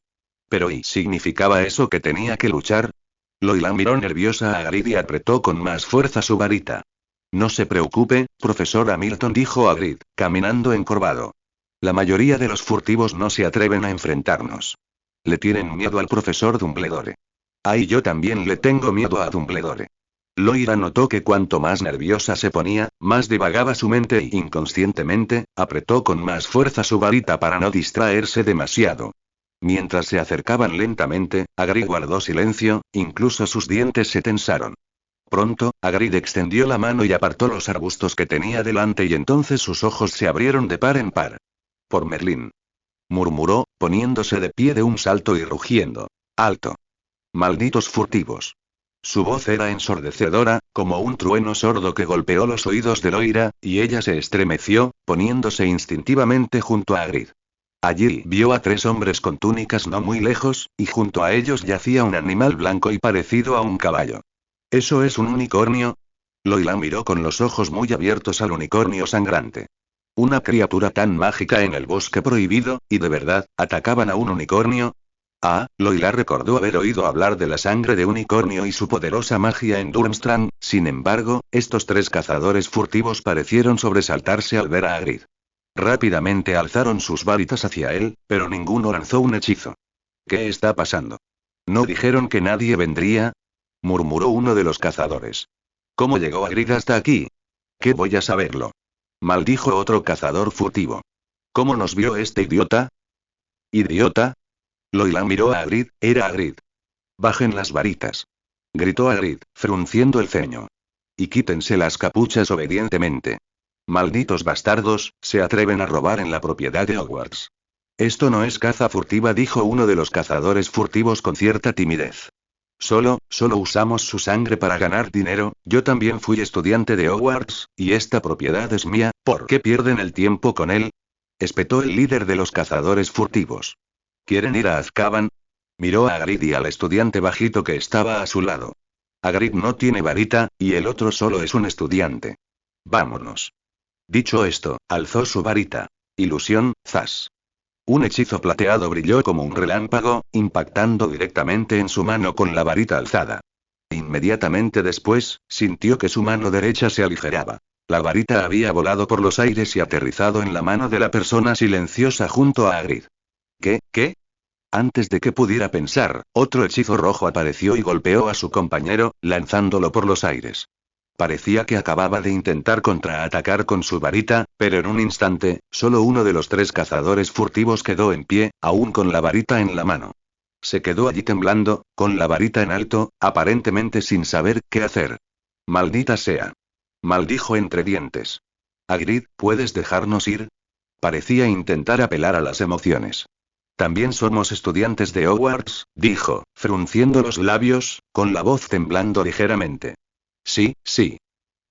Pero ¿y significaba eso que tenía que luchar? Loila miró nerviosa a Hagrid y apretó con más fuerza su varita. No se preocupe, profesor Hamilton, dijo Hagrid, caminando encorvado. La mayoría de los furtivos no se atreven a enfrentarnos. Le tienen miedo al profesor Dumbledore. Ay, yo también le tengo miedo a Dumbledore. Loira notó que cuanto más nerviosa se ponía, más divagaba su mente y inconscientemente, apretó con más fuerza su varita para no distraerse demasiado. Mientras se acercaban lentamente, Hagrid guardó silencio, incluso sus dientes se tensaron. Pronto, Hagrid extendió la mano y apartó los arbustos que tenía delante y entonces sus ojos se abrieron de par en par. Por Merlín, murmuró, poniéndose de pie de un salto y rugiendo. ¡Alto! Malditos furtivos. Su voz era ensordecedora, como un trueno sordo que golpeó los oídos de Loira, y ella se estremeció, poniéndose instintivamente junto a Hagrid. Allí vio a 3 hombres con túnicas no muy lejos, y junto a ellos yacía un animal blanco y parecido a un caballo. ¿Eso es un unicornio? Loira miró con los ojos muy abiertos al unicornio sangrante. Una criatura tan mágica en el bosque prohibido, y de verdad, ¿atacaban a un unicornio? Ah, Loira recordó haber oído hablar de la sangre de unicornio y su poderosa magia en Durmstrang, sin embargo, estos 3 cazadores furtivos parecieron sobresaltarse al ver a Hagrid. Rápidamente alzaron sus varitas hacia él, pero ninguno lanzó un hechizo. ¿Qué está pasando? ¿No dijeron que nadie vendría? Murmuró uno de los cazadores. ¿Cómo llegó Hagrid hasta aquí? ¿Qué voy a saberlo? Maldijo otro cazador furtivo. ¿Cómo nos vio este idiota? ¿Idiota? Loira miró a Hagrid, era Hagrid. Bajen las varitas. Gritó Hagrid, frunciendo el ceño. Y quítense las capuchas obedientemente. Malditos bastardos, se atreven a robar en la propiedad de Hogwarts. Esto no es caza furtiva, dijo uno de los cazadores furtivos con cierta timidez. Solo usamos su sangre para ganar dinero, yo también fui estudiante de Hogwarts, y esta propiedad es mía, ¿por qué pierden el tiempo con él? Espetó el líder de los cazadores furtivos. ¿Quieren ir a Azkaban? Miró a Hagrid y al estudiante bajito que estaba a su lado. Hagrid no tiene varita, y el otro solo es un estudiante. Vámonos. Dicho esto, alzó su varita. Ilusión, zas. Un hechizo plateado brilló como un relámpago, impactando directamente en su mano con la varita alzada. Inmediatamente después, sintió que su mano derecha se aligeraba. La varita había volado por los aires y aterrizado en la mano de la persona silenciosa junto a Hagrid. ¿Qué? Antes de que pudiera pensar, otro hechizo rojo apareció y golpeó a su compañero, lanzándolo por los aires. Parecía que acababa de intentar contraatacar con su varita, pero en un instante, solo uno de los 3 cazadores furtivos quedó en pie, aún con la varita en la mano. Se quedó allí temblando, con la varita en alto, aparentemente sin saber qué hacer. Maldita sea. Maldijo entre dientes. Hagrid, ¿puedes dejarnos ir? Parecía intentar apelar a las emociones. También somos estudiantes de Hogwarts, dijo, frunciendo los labios, con la voz temblando ligeramente. Sí.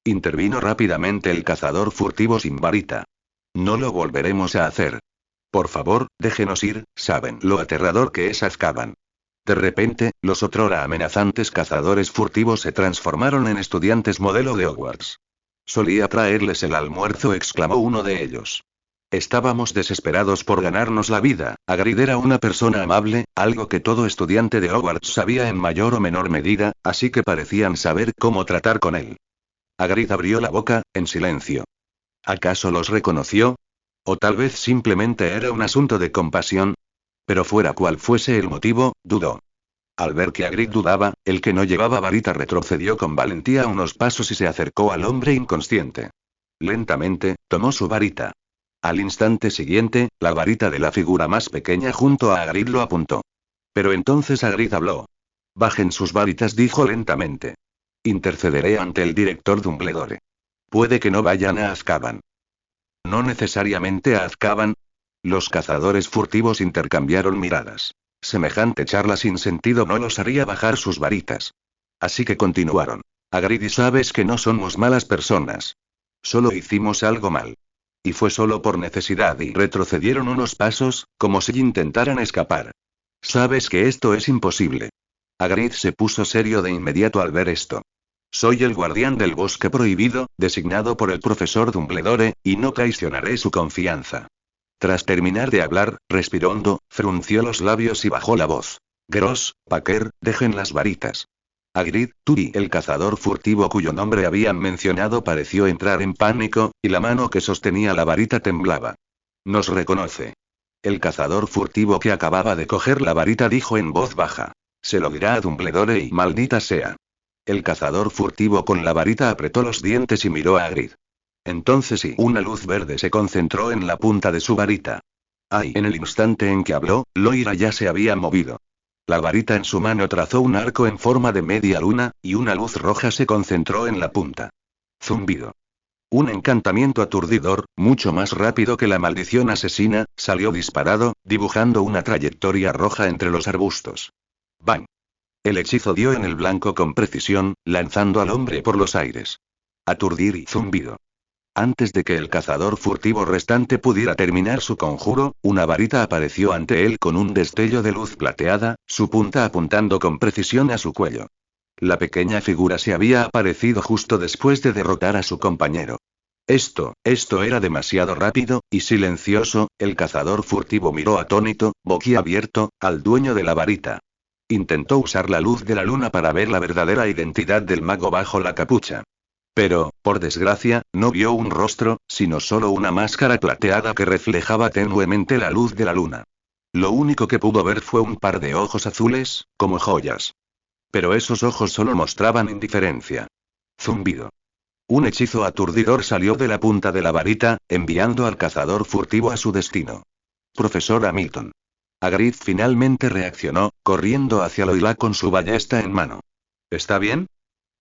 Intervino rápidamente el cazador furtivo sin varita. No lo volveremos a hacer. Por favor, déjenos ir, saben lo aterrador que es Azkaban. De repente, los otrora amenazantes cazadores furtivos se transformaron en estudiantes modelo de Hogwarts. Solía traerles el almuerzo, exclamó uno de ellos. Estábamos desesperados por ganarnos la vida. Hagrid era una persona amable, algo que todo estudiante de Hogwarts sabía en mayor o menor medida, así que parecían saber cómo tratar con él. Hagrid abrió la boca, en silencio. ¿Acaso los reconoció? ¿O tal vez simplemente era un asunto de compasión? Pero fuera cual fuese el motivo, dudó. Al ver que Hagrid dudaba, el que no llevaba varita retrocedió con valentía unos pasos y se acercó al hombre inconsciente. Lentamente, tomó su varita. Al instante siguiente, la varita de la figura más pequeña junto a Hagrid lo apuntó. Pero entonces Hagrid habló. Bajen sus varitas, dijo lentamente. Intercederé ante el director Dumbledore. Puede que no vayan a Azkaban. No necesariamente a Azkaban. Los cazadores furtivos intercambiaron miradas. Semejante charla sin sentido no los haría bajar sus varitas. Así que continuaron. Hagrid, y sabes que no somos malas personas. Solo hicimos algo mal. Y fue solo por necesidad y retrocedieron unos pasos, como si intentaran escapar. Sabes que esto es imposible. Hagrid se puso serio de inmediato al ver esto. Soy el guardián del bosque prohibido, designado por el profesor Dumbledore, y no traicionaré su confianza. Tras terminar de hablar, respiró hondo, frunció los labios y bajó la voz. Gross, Packer, dejen las varitas. Hagrid, tú y el cazador furtivo cuyo nombre habían mencionado pareció entrar en pánico, y la mano que sostenía la varita temblaba. Nos reconoce. El cazador furtivo que acababa de coger la varita dijo en voz baja. Se lo dirá a Dumbledore y maldita sea. El cazador furtivo con la varita apretó los dientes y miró a Hagrid. Entonces una luz verde se concentró en la punta de su varita. Ay, en el instante en que habló, Loira ya se había movido. La varita en su mano trazó un arco en forma de media luna, y una luz roja se concentró en la punta. Zumbido. Un encantamiento aturdidor, mucho más rápido que la maldición asesina, salió disparado, dibujando una trayectoria roja entre los arbustos. ¡Bang! El hechizo dio en el blanco con precisión, lanzando al hombre por los aires. Aturdir y zumbido. Antes de que el cazador furtivo restante pudiera terminar su conjuro, una varita apareció ante él con un destello de luz plateada, su punta apuntando con precisión a su cuello. La pequeña figura se había aparecido justo después de derrotar a su compañero. Esto era demasiado rápido, y silencioso. El cazador furtivo miró atónito, boquiabierto, al dueño de la varita. Intentó usar la luz de la luna para ver la verdadera identidad del mago bajo la capucha. Pero, por desgracia, no vio un rostro, sino solo una máscara plateada que reflejaba tenuemente la luz de la luna. Lo único que pudo ver fue un par de ojos azules, como joyas. Pero esos ojos solo mostraban indiferencia. Zumbido. Un hechizo aturdidor salió de la punta de la varita, enviando al cazador furtivo a su destino. Profesor Hamilton. Hagrid finalmente reaccionó, corriendo hacia Loila con su ballesta en mano. ¿Está bien?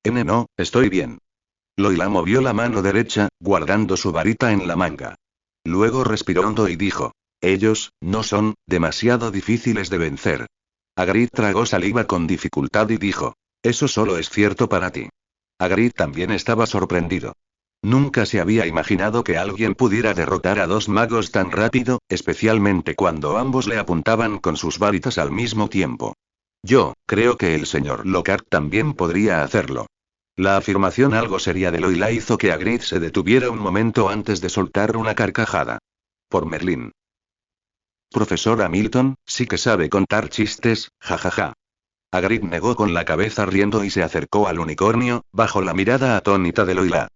No, estoy bien. Loila movió la mano derecha, guardando su varita en la manga. Luego respiró hondo y dijo: ellos, no son, demasiado difíciles de vencer. Hagrid tragó saliva con dificultad y dijo: eso solo es cierto para ti. Hagrid también estaba sorprendido. Nunca se había imaginado que alguien pudiera derrotar a dos magos tan rápido, especialmente cuando ambos le apuntaban con sus varitas al mismo tiempo. Yo creo que el señor Lockhart también podría hacerlo. La afirmación algo seria de Loila hizo que Hagrid se detuviera un momento antes de soltar una carcajada. Por Merlín. Profesor Hamilton, sí que sabe contar chistes, jajaja. Hagrid negó con la cabeza riendo y se acercó al unicornio, bajo la mirada atónita de Loila.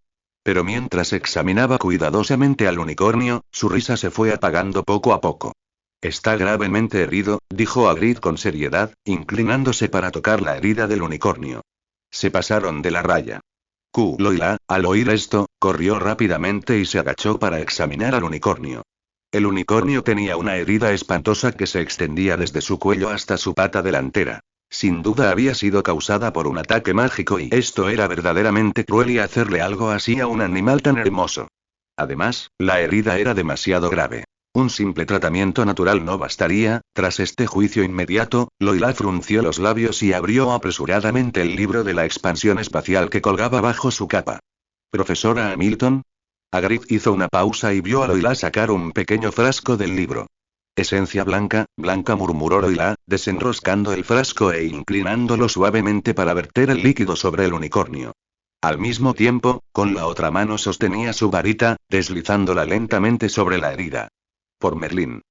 Pero mientras examinaba cuidadosamente al unicornio, su risa se fue apagando poco a poco. Está gravemente herido, dijo Hagrid con seriedad, inclinándose para tocar la herida del unicornio. Se pasaron de la raya. Loila, al oír esto, corrió rápidamente y se agachó para examinar al unicornio. El unicornio tenía una herida espantosa que se extendía desde su cuello hasta su pata delantera. Sin duda había sido causada por un ataque mágico y esto era verdaderamente cruel y hacerle algo así a un animal tan hermoso. Además, la herida era demasiado grave. Un simple tratamiento natural no bastaría. Tras este juicio inmediato, Loila frunció los labios y abrió apresuradamente el libro de la expansión espacial que colgaba bajo su capa. ¿Profesora Hamilton? Hagrid hizo una pausa y vio a Loila sacar un pequeño frasco del libro. Esencia blanca, blanca, murmuró Loila, desenroscando el frasco e inclinándolo suavemente para verter el líquido sobre el unicornio. Al mismo tiempo, con la otra mano sostenía su varita, deslizándola lentamente sobre la herida. Por Merlín.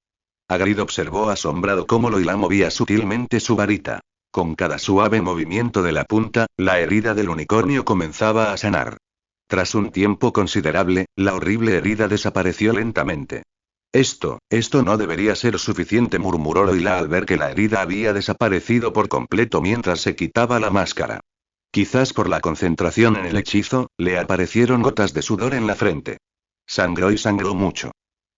Hagrid observó asombrado cómo Loila movía sutilmente su varita. Con cada suave movimiento de la punta, la herida del unicornio comenzaba a sanar. Tras un tiempo considerable, la horrible herida desapareció lentamente. Esto no debería ser suficiente, murmuró Loila al ver que la herida había desaparecido por completo mientras se quitaba la máscara. Quizás por la concentración en el hechizo, le aparecieron gotas de sudor en la frente. Sangró y sangró mucho.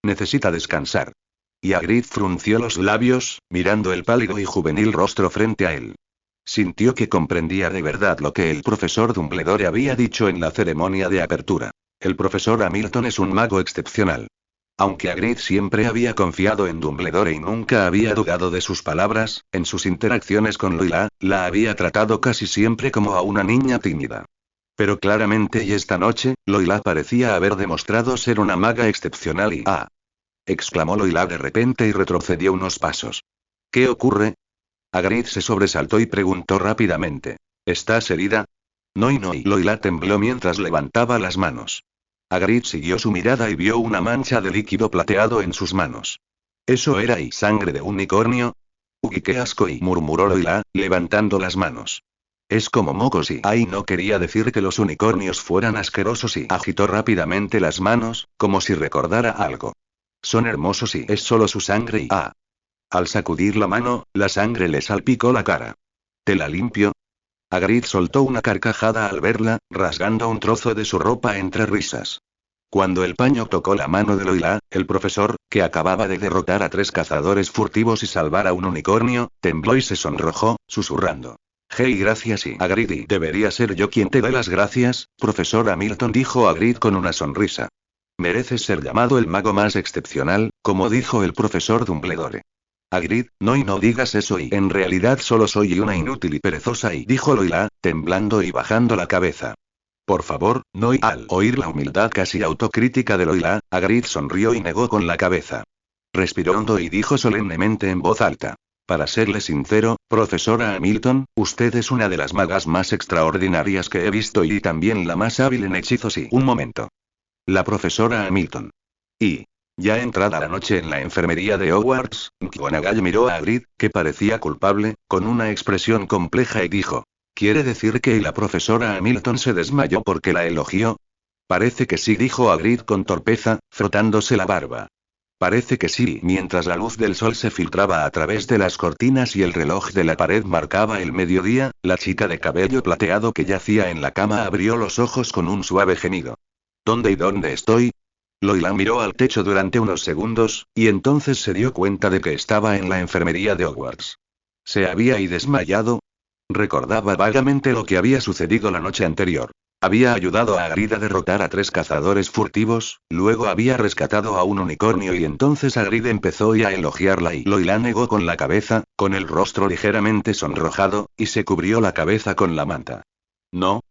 Necesita descansar. Y Hagrid frunció los labios, mirando el pálido y juvenil rostro frente a él. Sintió que comprendía de verdad lo que el profesor Dumbledore había dicho en la ceremonia de apertura. El profesor Hamilton es un mago excepcional. Aunque Hagrid siempre había confiado en Dumbledore y nunca había dudado de sus palabras, en sus interacciones con Loila, la había tratado casi siempre como a una niña tímida. Pero claramente y esta noche, Loila parecía haber demostrado ser una maga excepcional y ¡ah! Exclamó Loila de repente y retrocedió unos pasos. ¿Qué ocurre? Hagrid se sobresaltó y preguntó rápidamente. ¿Estás herida? No. Y Loila tembló mientras levantaba las manos. Hagrid siguió su mirada y vio una mancha de líquido plateado en sus manos. ¿Eso era y sangre de unicornio? ¡Uy, qué asco! Y murmuró Loila, levantando las manos. Es como mocos y... Ay, no quería decir que los unicornios fueran asquerosos y agitó rápidamente las manos, como si recordara algo. Son hermosos y es solo su sangre y ah. Al sacudir la mano, la sangre le salpicó la cara. ¿Te la limpio? Hagrid soltó una carcajada al verla, rasgando un trozo de su ropa entre risas. Cuando el paño tocó la mano de Loila, el profesor, que acababa de derrotar a 3 cazadores furtivos y salvar a un unicornio, tembló y se sonrojó, susurrando. Hey, gracias y Hagrid, y debería ser yo quien te dé las gracias, profesor Hamilton, dijo Hagrid con una sonrisa. Mereces ser llamado el mago más excepcional, como dijo el profesor Dumbledore. Hagrid, no digas eso y en realidad solo soy una inútil y perezosa y dijo Loila, temblando y bajando la cabeza. Por favor, no, y al oír la humildad casi autocrítica de Loila, Hagrid sonrió y negó con la cabeza. Respiró hondo y dijo solemnemente en voz alta. Para serle sincero, profesora Hamilton, usted es una de las magas más extraordinarias que he visto y también la más hábil en hechizos y un momento. La profesora Hamilton. Y, ya entrada la noche en la enfermería de Hogwarts, McGonagall miró a Hagrid, que parecía culpable, con una expresión compleja y dijo. ¿Quiere decir que la profesora Hamilton se desmayó porque la elogió? Parece que sí, dijo Hagrid con torpeza, frotándose la barba. Parece que sí. Mientras la luz del sol se filtraba a través de las cortinas y el reloj de la pared marcaba el mediodía, la chica de cabello plateado que yacía en la cama abrió los ojos con un suave gemido. ¿Dónde estoy? Loila miró al techo durante unos segundos, y entonces se dio cuenta de que estaba en la enfermería de Hogwarts. ¿Se había desmayado? Recordaba vagamente lo que había sucedido la noche anterior. Había ayudado a Hagrid a derrotar a 3 cazadores furtivos, luego había rescatado a un unicornio y entonces Hagrid empezó a elogiarla y Loila negó con la cabeza, con el rostro ligeramente sonrojado, y se cubrió la cabeza con la manta. No.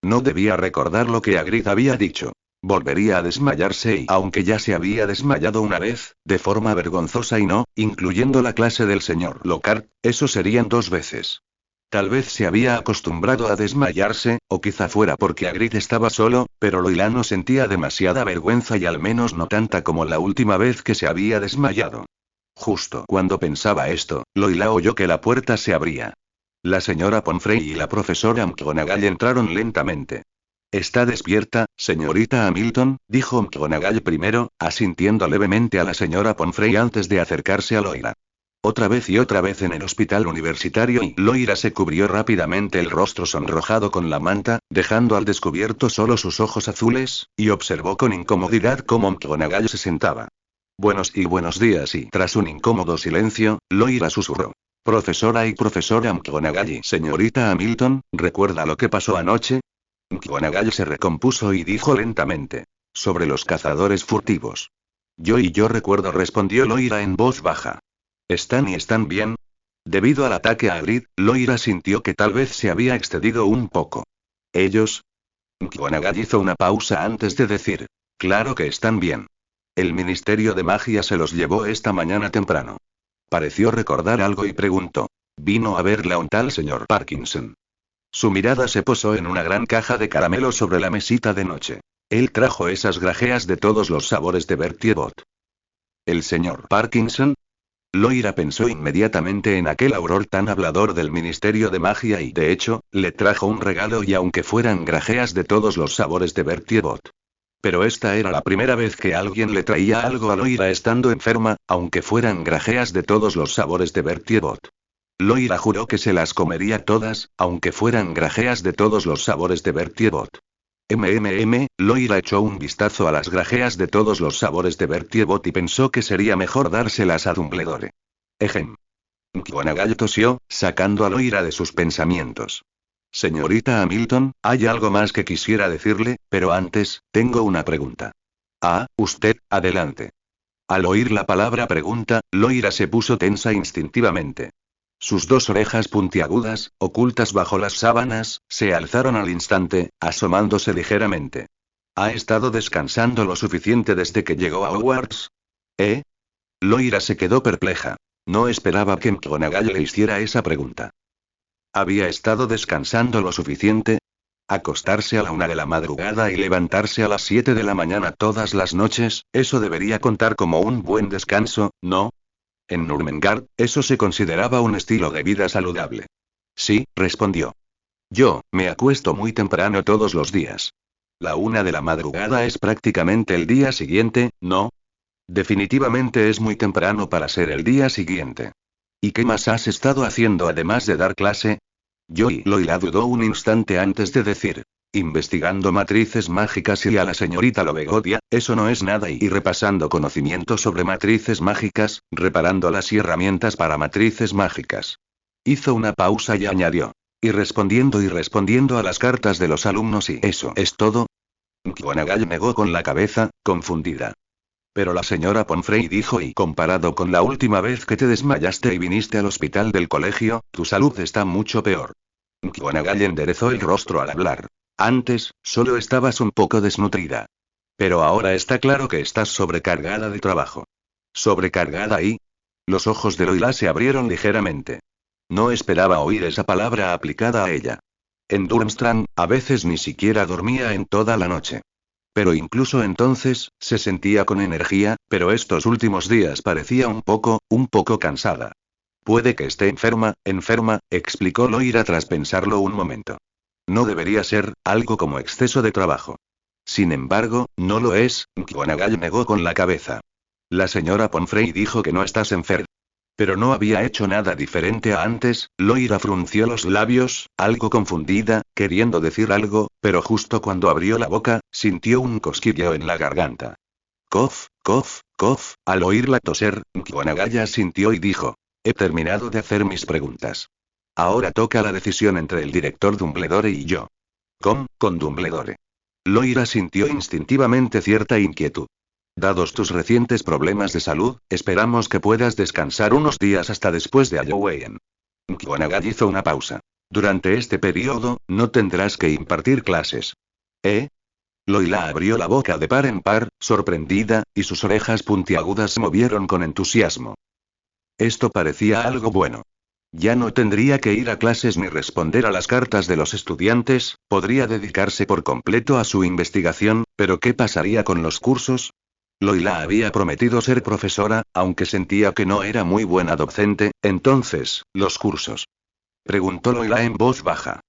No debía recordar lo que Hagrid había dicho. Volvería a desmayarse y aunque ya se había desmayado una vez, de forma vergonzosa y no, incluyendo la clase del señor Lockhart, eso serían 2 veces. Tal vez se había acostumbrado a desmayarse, o quizá fuera porque Hagrid estaba solo, pero Loila no sentía demasiada vergüenza y al menos no tanta como la última vez que se había desmayado. Justo cuando pensaba esto, Loila oyó que la puerta se abría. La señora Pomfrey y la profesora McGonagall entraron lentamente. ¿Está despierta, señorita Hamilton?, dijo McGonagall primero, asintiendo levemente a la señora Pomfrey antes de acercarse a Loira. Otra vez y otra vez en el hospital universitario y Loira se cubrió rápidamente el rostro sonrojado con la manta, dejando al descubierto solo sus ojos azules, y observó con incomodidad cómo McGonagall se sentaba. Buenos días y tras un incómodo silencio, Loira susurró. Profesora McGonagall y señorita Hamilton, ¿recuerda lo que pasó anoche? McGonagall se recompuso y dijo lentamente. Sobre los cazadores furtivos. Yo recuerdo, respondió Loira en voz baja. ¿Están bien? Debido al ataque a Hagrid, Loira sintió que tal vez se había excedido un poco. ¿Ellos? McGonagall hizo una pausa antes de decir. Claro que están bien. El Ministerio de Magia se los llevó esta mañana temprano. Pareció recordar algo y preguntó. ¿Vino a verla un tal señor Parkinson? Su mirada se posó en una gran caja de caramelos sobre la mesita de noche. Él trajo esas grajeas de todos los sabores de Bertie Bott. ¿El señor Parkinson? Loira pensó inmediatamente en aquel auror tan hablador del Ministerio de Magia y, de hecho, le trajo un regalo y aunque fueran grajeas de todos los sabores de Bertie Bott. Pero esta era la primera vez que alguien le traía algo a Loira estando enferma, aunque fueran grajeas de todos los sabores de Bertie Bott. Loira juró que se las comería todas, aunque fueran grajeas de todos los sabores de Bertie Bott. Loira echó un vistazo a las grajeas de todos los sabores de Bertie Bott y pensó que sería mejor dárselas a Dumbledore. Ejem. McGonagall tosió, sacando a Loira de sus pensamientos. Señorita Hamilton, hay algo más que quisiera decirle, pero antes, tengo una pregunta. Ah, usted, adelante. Al oír la palabra pregunta, Loira se puso tensa instintivamente. Sus 2 orejas puntiagudas, ocultas bajo las sábanas, se alzaron al instante, asomándose ligeramente. ¿Ha estado descansando lo suficiente desde que llegó a Hogwarts? ¿Eh? Loira se quedó perpleja. No esperaba que McGonagall le hiciera esa pregunta. ¿Había estado descansando lo suficiente? Acostarse a la 1 de la madrugada y levantarse a las 7 de la mañana todas las noches, eso debería contar como un buen descanso, ¿no? En Nurmengard, eso se consideraba un estilo de vida saludable. Sí, respondió. Yo, me acuesto muy temprano todos los días. La 1 de la madrugada es prácticamente el día siguiente, ¿no? Definitivamente es muy temprano para ser el día siguiente. ¿Y qué más has estado haciendo además de dar clase? Loila dudó un instante antes de decir. Investigando matrices mágicas y a la señorita Lovegodia, eso no es nada y repasando conocimientos sobre matrices mágicas, reparando las herramientas para matrices mágicas. Hizo una pausa y añadió. Y respondiendo a las cartas de los alumnos y eso es todo. McGonagall negó con la cabeza, confundida. Pero la señora Pomfrey dijo y comparado con la última vez que te desmayaste y viniste al hospital del colegio, tu salud está mucho peor. McGonagall enderezó el rostro al hablar. Antes, solo estabas un poco desnutrida. Pero ahora está claro que estás sobrecargada de trabajo. ¿Sobrecargada y? Los ojos de Loila se abrieron ligeramente. No esperaba oír esa palabra aplicada a ella. En Durmstrang, a veces ni siquiera dormía en toda la noche. Pero incluso entonces, se sentía con energía, pero estos últimos días parecía un poco cansada. Puede que esté enferma, explicó Loira tras pensarlo un momento. No debería ser, algo como exceso de trabajo. Sin embargo, no lo es, McGonagall negó con la cabeza. La señora Pomfrey dijo que no estás enferma. Pero no había hecho nada diferente a antes, Loira frunció los labios, algo confundida, queriendo decir algo, pero justo cuando abrió la boca, sintió un cosquilleo en la garganta. Cof, cof, cof, al oírla toser, McGonagall asintió y dijo. He terminado de hacer mis preguntas. Ahora toca la decisión entre el director Dumbledore y yo. Con Dumbledore. Loira sintió instintivamente cierta inquietud. Dados tus recientes problemas de salud, esperamos que puedas descansar unos días hasta después de Halloween. McGonagall hizo una pausa. Durante este periodo, no tendrás que impartir clases. ¿Eh? Loila abrió la boca de par en par, sorprendida, y sus orejas puntiagudas se movieron con entusiasmo. Esto parecía algo bueno. Ya no tendría que ir a clases ni responder a las cartas de los estudiantes, podría dedicarse por completo a su investigación, pero ¿qué pasaría con los cursos? Loila había prometido ser profesora, aunque sentía que no era muy buena docente, entonces, ¿los cursos? Preguntó Loila en voz baja.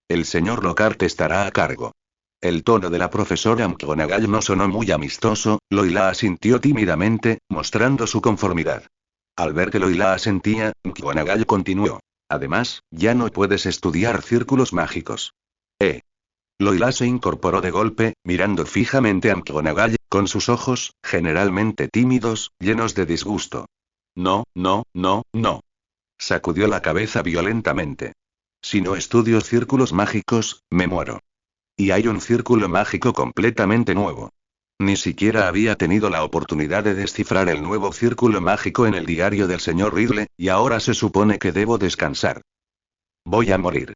El señor Lockhart estará a cargo. El tono de la profesora McGonagall no sonó muy amistoso, Loila asintió tímidamente, mostrando su conformidad. Al ver que Loila asentía, McGonagall continuó. Además, ya no puedes estudiar círculos mágicos. Loila se incorporó de golpe, mirando fijamente a McGonagall, con sus ojos, generalmente tímidos, llenos de disgusto. No. Sacudió la cabeza violentamente. Si no estudio círculos mágicos, me muero. Y hay un círculo mágico completamente nuevo. Ni siquiera había tenido la oportunidad de descifrar el nuevo círculo mágico en el diario del señor Riddle, y ahora se supone que debo descansar. Voy a morir.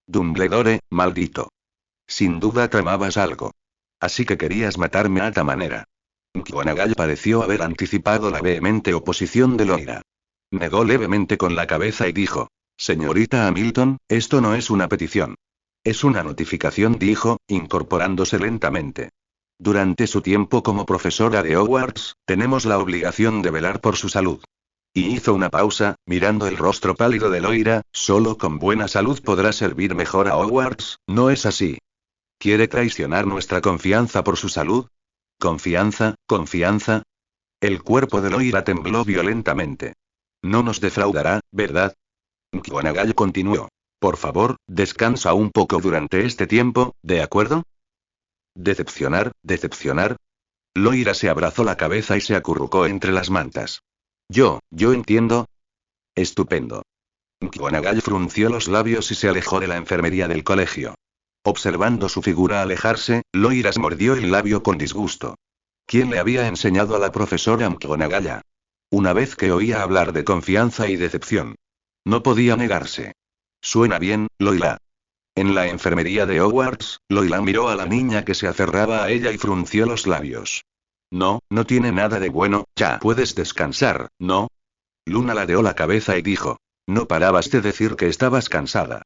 Dumbledore, maldito. Sin duda tramabas algo. Así que querías matarme a ta manera. McGonagall pareció haber anticipado la vehemente oposición de Loira. Negó levemente con la cabeza y dijo: Señorita Hamilton, esto no es una petición. Es una notificación, dijo, incorporándose lentamente. Durante su tiempo como profesora de Hogwarts, tenemos la obligación de velar por su salud. Y hizo una pausa, mirando el rostro pálido de Loira, solo con buena salud podrá servir mejor a Hogwarts, ¿no es así? ¿Quiere traicionar nuestra confianza por su salud? ¿Confianza? El cuerpo de Loira tembló violentamente. No nos defraudará, ¿verdad? McGonagall continuó. Por favor, descansa un poco durante este tiempo, ¿de acuerdo? ¿Decepcionar? Loira se abrazó la cabeza y se acurrucó entre las mantas. Yo entiendo. Estupendo. McGonagall frunció los labios y se alejó de la enfermería del colegio. Observando su figura alejarse, Loira se mordió el labio con disgusto. ¿Quién le había enseñado a la profesora McGonagall? Una vez que oía hablar de confianza y decepción. No podía negarse. Suena bien, Loila. En la enfermería de Hogwarts, Loila miró a la niña que se aferraba a ella y frunció los labios. No tiene nada de bueno, ya puedes descansar, ¿no? Luna ladeó la cabeza y dijo. No parabas de decir que estabas cansada.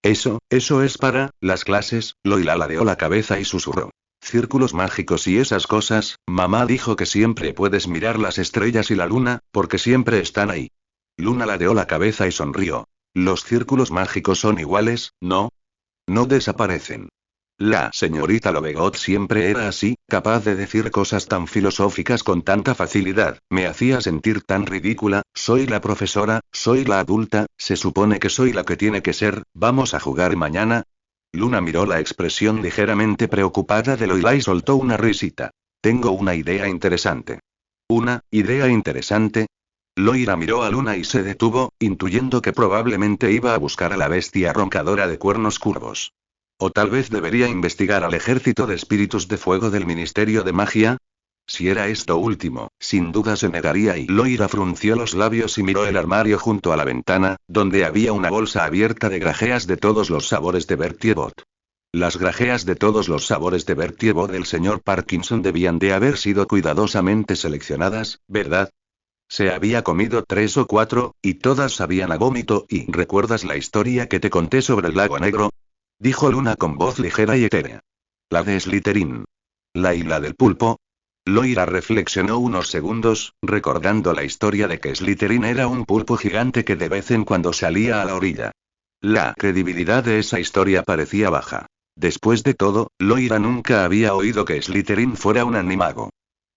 Eso es para las clases, Loila ladeó la cabeza y susurró. Círculos mágicos y esas cosas, mamá dijo que siempre puedes mirar las estrellas y la luna, porque siempre están ahí. Luna ladeó la cabeza y sonrió. Los círculos mágicos son iguales, ¿no? No desaparecen. La señorita Lovegot siempre era así, capaz de decir cosas tan filosóficas con tanta facilidad, me hacía sentir tan ridícula, soy la profesora, soy la adulta, se supone que soy la que tiene que ser, ¿vamos a jugar mañana? Luna miró la expresión ligeramente preocupada de Loila y soltó una risita. Tengo una idea interesante. ¿Una idea interesante? Loira miró a Luna y se detuvo, intuyendo que probablemente iba a buscar a la bestia roncadora de cuernos curvos. O tal vez debería investigar al ejército de espíritus de fuego del Ministerio de Magia. Si era esto último, sin duda se negaría y Loira frunció los labios y miró el armario junto a la ventana, donde había una bolsa abierta de grajeas de todos los sabores de Bertie Bott. Las grajeas de todos los sabores de Bertie Bott del señor Parkinson debían de haber sido cuidadosamente seleccionadas, ¿verdad? Se había comido 3 o 4, y todas sabían a vómito. ¿Y recuerdas la historia que te conté sobre el lago negro? Dijo Luna con voz ligera y etérea. La de Slytherin. La isla del pulpo. Loira reflexionó unos segundos, recordando la historia de que Slytherin era un pulpo gigante que de vez en cuando salía a la orilla. La credibilidad de esa historia parecía baja. Después de todo, Loira nunca había oído que Slytherin fuera un animago.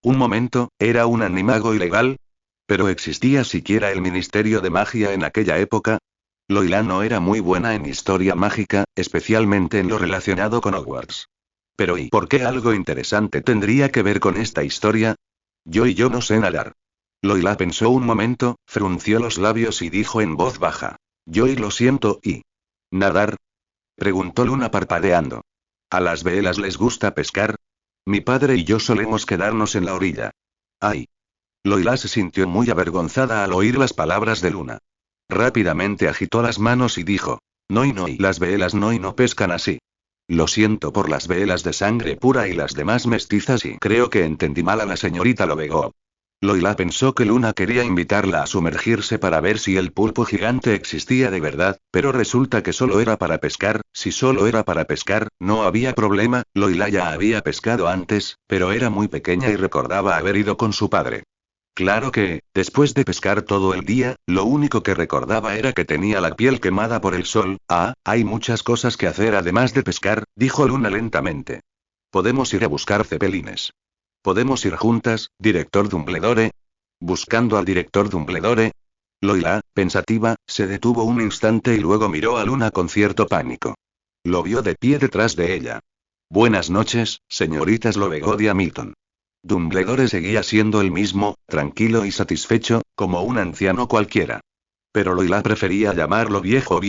Un momento, ¿era un animago ilegal? ¿Pero existía siquiera el Ministerio de Magia en aquella época? Loila no era muy buena en historia mágica, especialmente en lo relacionado con Hogwarts. Pero ¿y por qué algo interesante tendría que ver con esta historia? Yo no sé nadar. Loila pensó un momento, frunció los labios y dijo en voz baja. Lo siento, ¿y nadar? Preguntó Luna parpadeando. ¿A las velas les gusta pescar? Mi padre y yo solemos quedarnos en la orilla. ¡Ay! Loila se sintió muy avergonzada al oír las palabras de Luna. Rápidamente agitó las manos y dijo. No, y las velas no pescan así. Lo siento por las velas de sangre pura y las demás mestizas y creo que entendí mal a la señorita Lovegot. Loila pensó que Luna quería invitarla a sumergirse para ver si el pulpo gigante existía de verdad, pero resulta que solo era para pescar. Si solo era para pescar, no había problema. Loila ya había pescado antes, pero era muy pequeña y recordaba haber ido con su padre. Claro que, después de pescar todo el día, lo único que recordaba era que tenía la piel quemada por el sol. Hay muchas cosas que hacer además de pescar, dijo Luna lentamente. Podemos ir a buscar cepelines. ¿Podemos ir juntas, director Dumbledore? Buscando al director Dumbledore. Loila, pensativa, se detuvo un instante y luego miró a Luna con cierto pánico. Lo vio de pie detrás de ella. Buenas noches, señoritas Lovegot y Hamilton. Dumbledore seguía siendo el mismo, tranquilo y satisfecho, como un anciano cualquiera. Pero Loila prefería llamarlo viejo.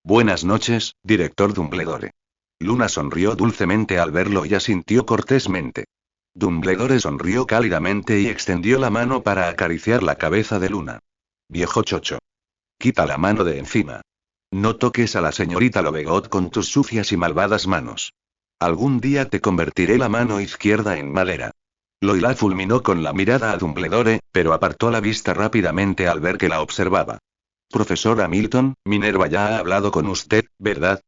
Buenas noches, director Dumbledore. Luna sonrió dulcemente al verlo y asintió cortésmente. Dumbledore sonrió cálidamente y extendió la mano para acariciar la cabeza de Luna. Viejo chocho. Quita la mano de encima. No toques a la señorita Lovegot con tus sucias y malvadas manos. Algún día te convertiré la mano izquierda en madera. Loila fulminó con la mirada a Dumbledore, pero apartó la vista rápidamente al ver que la observaba. Profesor Hamilton, Minerva ya ha hablado con usted, ¿verdad?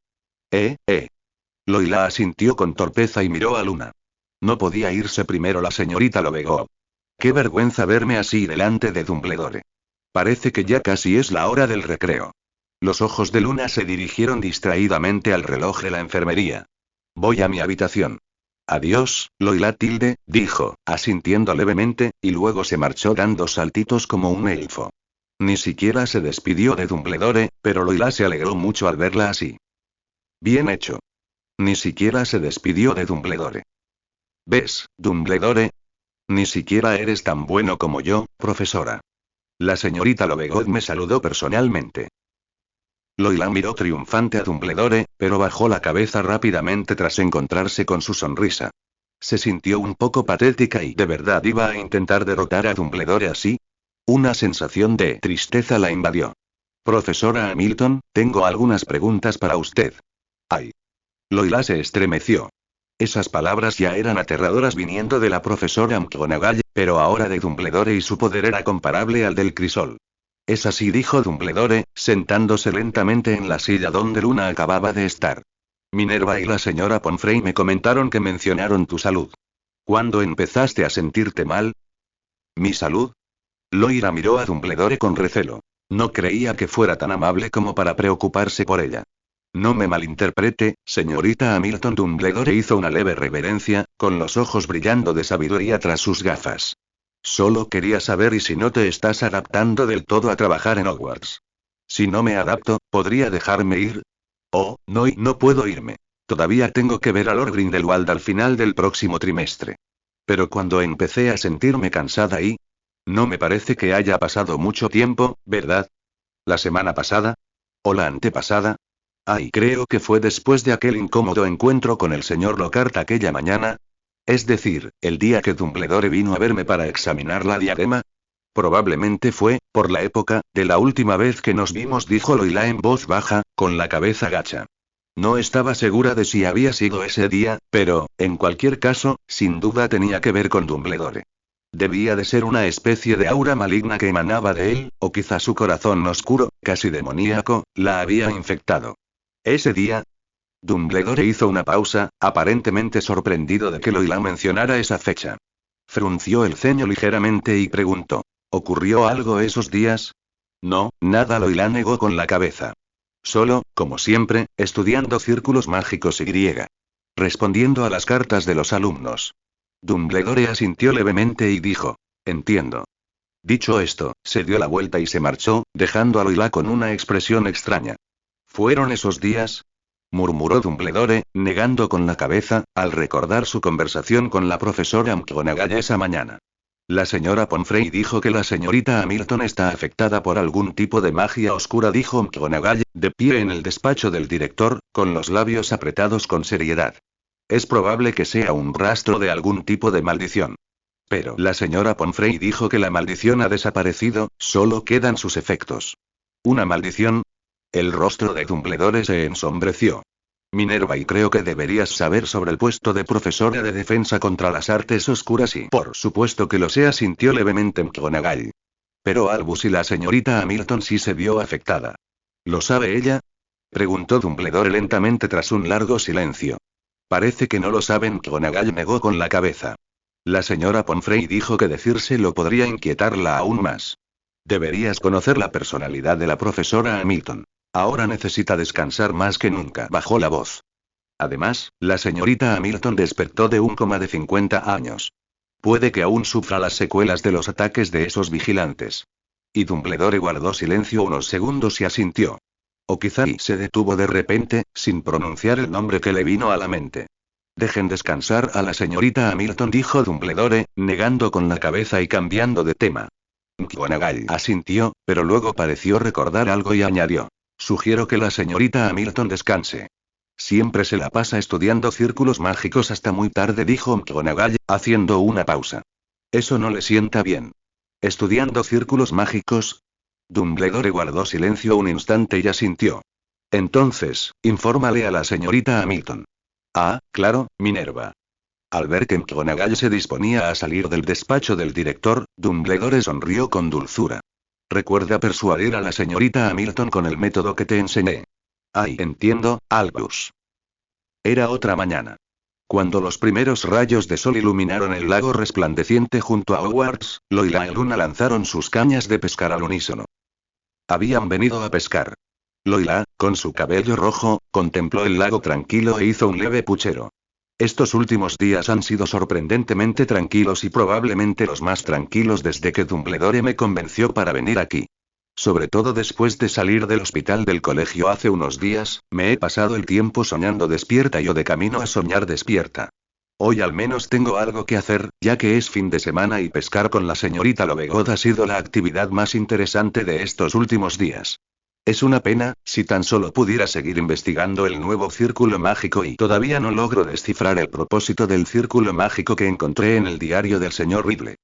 Loila asintió con torpeza y miró a Luna. No podía irse primero la señorita Lovegot. Qué vergüenza verme así delante de Dumbledore. Parece que ya casi es la hora del recreo. Los ojos de Luna se dirigieron distraídamente al reloj de la enfermería. Voy a mi habitación. Adiós, Loila dijo, asintiendo levemente, y luego se marchó dando saltitos como un elfo. Ni siquiera se despidió de Dumbledore, pero Loila se alegró mucho al verla así. Bien hecho. Ni siquiera se despidió de Dumbledore. ¿Ves, Dumbledore? Ni siquiera eres tan bueno como yo, profesora. La señorita Lovegot me saludó personalmente. Loila miró triunfante a Dumbledore, pero bajó la cabeza rápidamente tras encontrarse con su sonrisa. Se sintió un poco patética y ¿de verdad iba a intentar derrotar a Dumbledore así? Una sensación de tristeza la invadió. Profesora Hamilton, tengo algunas preguntas para usted. ¡Ay! Loila se estremeció. Esas palabras ya eran aterradoras viniendo de la profesora McGonagall, pero ahora de Dumbledore y su poder era comparable al del crisol. Es así, dijo Dumbledore, sentándose lentamente en la silla donde Luna acababa de estar. Minerva y la señora Pomfrey me comentaron que mencionaron tu salud. ¿Cuándo empezaste a sentirte mal? ¿Mi salud? Loira miró a Dumbledore con recelo. No creía que fuera tan amable como para preocuparse por ella. No me malinterprete, señorita Hamilton. Dumbledore hizo una leve reverencia, con los ojos brillando de sabiduría tras sus gafas. Solo quería saber y si no te estás adaptando del todo a trabajar en Hogwarts. Si no me adapto, ¿podría dejarme ir? Oh, no, y no puedo irme. Todavía tengo que ver a Lord Grindelwald al final del próximo trimestre. Pero cuando empecé a sentirme cansada y... No me parece que haya pasado mucho tiempo, ¿verdad? ¿La semana pasada? ¿O la antepasada? Ay, creo que fue después de aquel incómodo encuentro con el señor Lockhart aquella mañana. Es decir, el día que Dumbledore vino a verme para examinar la diadema. Probablemente fue, por la época, de la última vez que nos vimos, dijo Loila en voz baja, con la cabeza gacha. No estaba segura de si había sido ese día, pero, en cualquier caso, sin duda tenía que ver con Dumbledore. Debía de ser una especie de aura maligna que emanaba de él, o quizá su corazón oscuro, casi demoníaco, la había infectado. Ese día. Dumbledore hizo una pausa, aparentemente sorprendido de que Loila mencionara esa fecha. Frunció el ceño ligeramente y preguntó: ¿ocurrió algo esos días? No, nada. Loila negó con la cabeza. Solo, como siempre, estudiando círculos mágicos y respondiendo a las cartas de los alumnos. Dumbledore asintió levemente y dijo: entiendo. Dicho esto, se dio la vuelta y se marchó, dejando a Loila con una expresión extraña. ¿Fueron esos días?, murmuró Dumbledore, negando con la cabeza, al recordar su conversación con la profesora McGonagall esa mañana. La señora Pomfrey dijo que la señorita Hamilton está afectada por algún tipo de magia oscura, dijo McGonagall, de pie en el despacho del director, con los labios apretados con seriedad. Es probable que sea un rastro de algún tipo de maldición. Pero la señora Pomfrey dijo que la maldición ha desaparecido, solo quedan sus efectos. ¿Una maldición? El rostro de Dumbledore se ensombreció. Minerva, y creo que deberías saber sobre el puesto de profesora de defensa contra las artes oscuras y por supuesto que lo sé, asintió levemente McGonagall. Pero Albus y la señorita Hamilton sí se vio afectada. ¿Lo sabe ella?, preguntó Dumbledore lentamente tras un largo silencio. Parece que no lo saben. McGonagall negó con la cabeza. La señora Pomfrey dijo que decírselo podría inquietarla aún más. Deberías conocer la personalidad de la profesora Hamilton. Ahora necesita descansar más que nunca. Bajó la voz. Además, la señorita Hamilton despertó de un coma de 50 años. Puede que aún sufra las secuelas de los ataques de esos vigilantes. Y Dumbledore guardó silencio unos segundos y asintió. O quizá y se detuvo de repente, sin pronunciar el nombre que le vino a la mente. Dejen descansar a la señorita Hamilton, dijo Dumbledore, negando con la cabeza y cambiando de tema. McGonagall asintió, pero luego pareció recordar algo y añadió: sugiero que la señorita Hamilton descanse. Siempre se la pasa estudiando círculos mágicos hasta muy tarde, dijo McGonagall, haciendo una pausa. Eso no le sienta bien. ¿Estudiando círculos mágicos? Dumbledore guardó silencio un instante y asintió. Entonces, infórmale a la señorita Hamilton. Ah, claro, Minerva. Al ver que McGonagall se disponía a salir del despacho del director, Dumbledore sonrió con dulzura. Recuerda persuadir a la señorita Hamilton con el método que te enseñé. Ay, entiendo, Albus. Era otra mañana. Cuando los primeros rayos de sol iluminaron el lago resplandeciente junto a Hogwarts, Loila y Luna lanzaron sus cañas de pescar al unísono. Habían venido a pescar. Loila, con su cabello rojo, contempló el lago tranquilo e hizo un leve puchero. Estos últimos días han sido sorprendentemente tranquilos y probablemente los más tranquilos desde que Dumbledore me convenció para venir aquí. Sobre todo después de salir del hospital del colegio hace unos días, me he pasado el tiempo soñando despierta y o de camino a soñar despierta. Hoy al menos tengo algo que hacer, ya que es fin de semana y pescar con la señorita Lovegood ha sido la actividad más interesante de estos últimos días. Es una pena, si tan solo pudiera seguir investigando el nuevo círculo mágico y todavía no logro descifrar el propósito del círculo mágico que encontré en el diario del señor Riddle.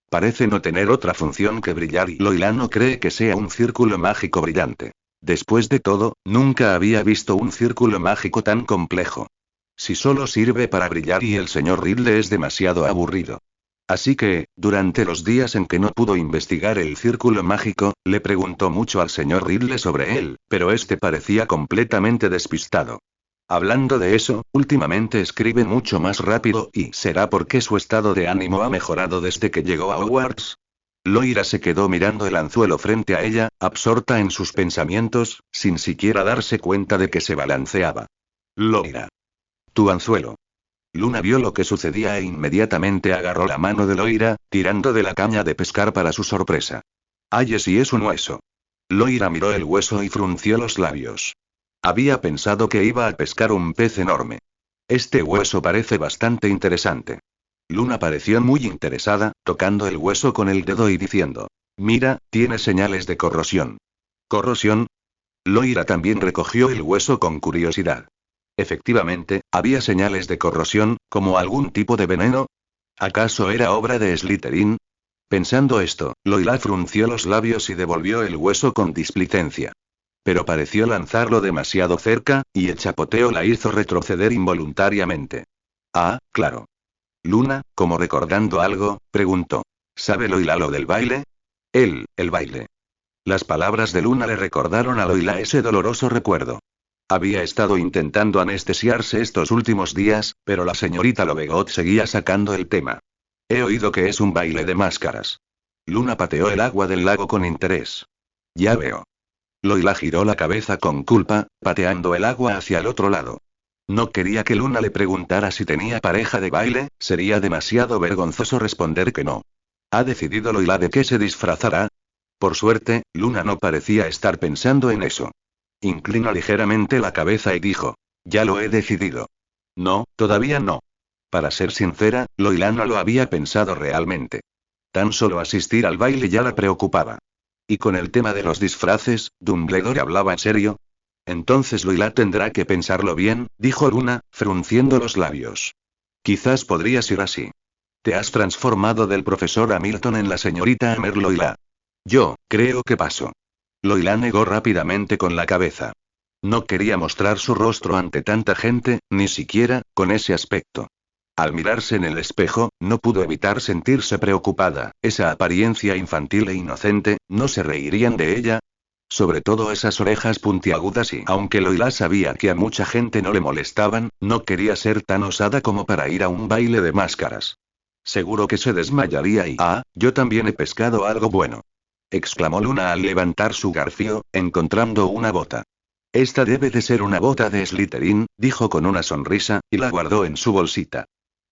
Parece no tener otra función que brillar y Loila no cree que sea un círculo mágico brillante. Después de todo, nunca había visto un círculo mágico tan complejo. Si solo sirve para brillar y el señor Riddle es demasiado aburrido. Así que, durante los días en que no pudo investigar el círculo mágico, le preguntó mucho al señor Riddle sobre él, pero este parecía completamente despistado. Hablando de eso, últimamente escribe mucho más rápido y ¿será porque su estado de ánimo ha mejorado desde que llegó a Hogwarts? Loira se quedó mirando el anzuelo frente a ella, absorta en sus pensamientos, sin siquiera darse cuenta de que se balanceaba. Loira. Tu anzuelo. Luna vio lo que sucedía e inmediatamente agarró la mano de Loira, tirando de la caña de pescar para su sorpresa. ¡Ay, si es un hueso! Loira miró el hueso y frunció los labios. Había pensado que iba a pescar un pez enorme. Este hueso parece bastante interesante. Luna pareció muy interesada, tocando el hueso con el dedo y diciendo: Mira, tiene señales de corrosión. ¿Corrosión? Loira también recogió el hueso con curiosidad. Efectivamente, había señales de corrosión, como algún tipo de veneno. ¿Acaso era obra de Slytherin? Pensando esto, Loira frunció los labios y devolvió el hueso con displicencia. Pero pareció lanzarlo demasiado cerca, y el chapoteo la hizo retroceder involuntariamente. Ah, claro. Luna, como recordando algo, preguntó: ¿Sabe Loira lo del baile? El baile. Las palabras de Luna le recordaron a Loira ese doloroso recuerdo. Había estado intentando anestesiarse estos últimos días, pero la señorita Lovegot seguía sacando el tema. He oído que es un baile de máscaras. Luna pateó el agua del lago con interés. Ya veo. Loira giró la cabeza con culpa, pateando el agua hacia el otro lado. No quería que Luna le preguntara si tenía pareja de baile, sería demasiado vergonzoso responder que no. ¿Ha decidido Loira de qué se disfrazará? Por suerte, Luna no parecía estar pensando en eso. Inclinó ligeramente la cabeza y dijo: Ya lo he decidido. No, todavía no. Para ser sincera, Loira no lo había pensado realmente. Tan solo asistir al baile ya la preocupaba. Y con el tema de los disfraces, ¿Dumbledore hablaba en serio? Entonces Loira tendrá que pensarlo bien, dijo Luna, frunciendo los labios. Quizás podrías ir así. Te has transformado del profesor Hamilton en la señorita Amer Loira. Yo, creo que paso. Loira negó rápidamente con la cabeza. No quería mostrar su rostro ante tanta gente, ni siquiera, con ese aspecto. Al mirarse en el espejo, no pudo evitar sentirse preocupada. Esa apariencia infantil e inocente, ¿no se reirían de ella? Sobre todo esas orejas puntiagudas y, aunque Loira sabía que a mucha gente no le molestaban, no quería ser tan osada como para ir a un baile de máscaras. Seguro que se desmayaría y... yo también he pescado algo bueno. Exclamó Luna al levantar su garfio, encontrando una bota. Esta debe de ser una bota de Slytherin, dijo con una sonrisa, y la guardó en su bolsita.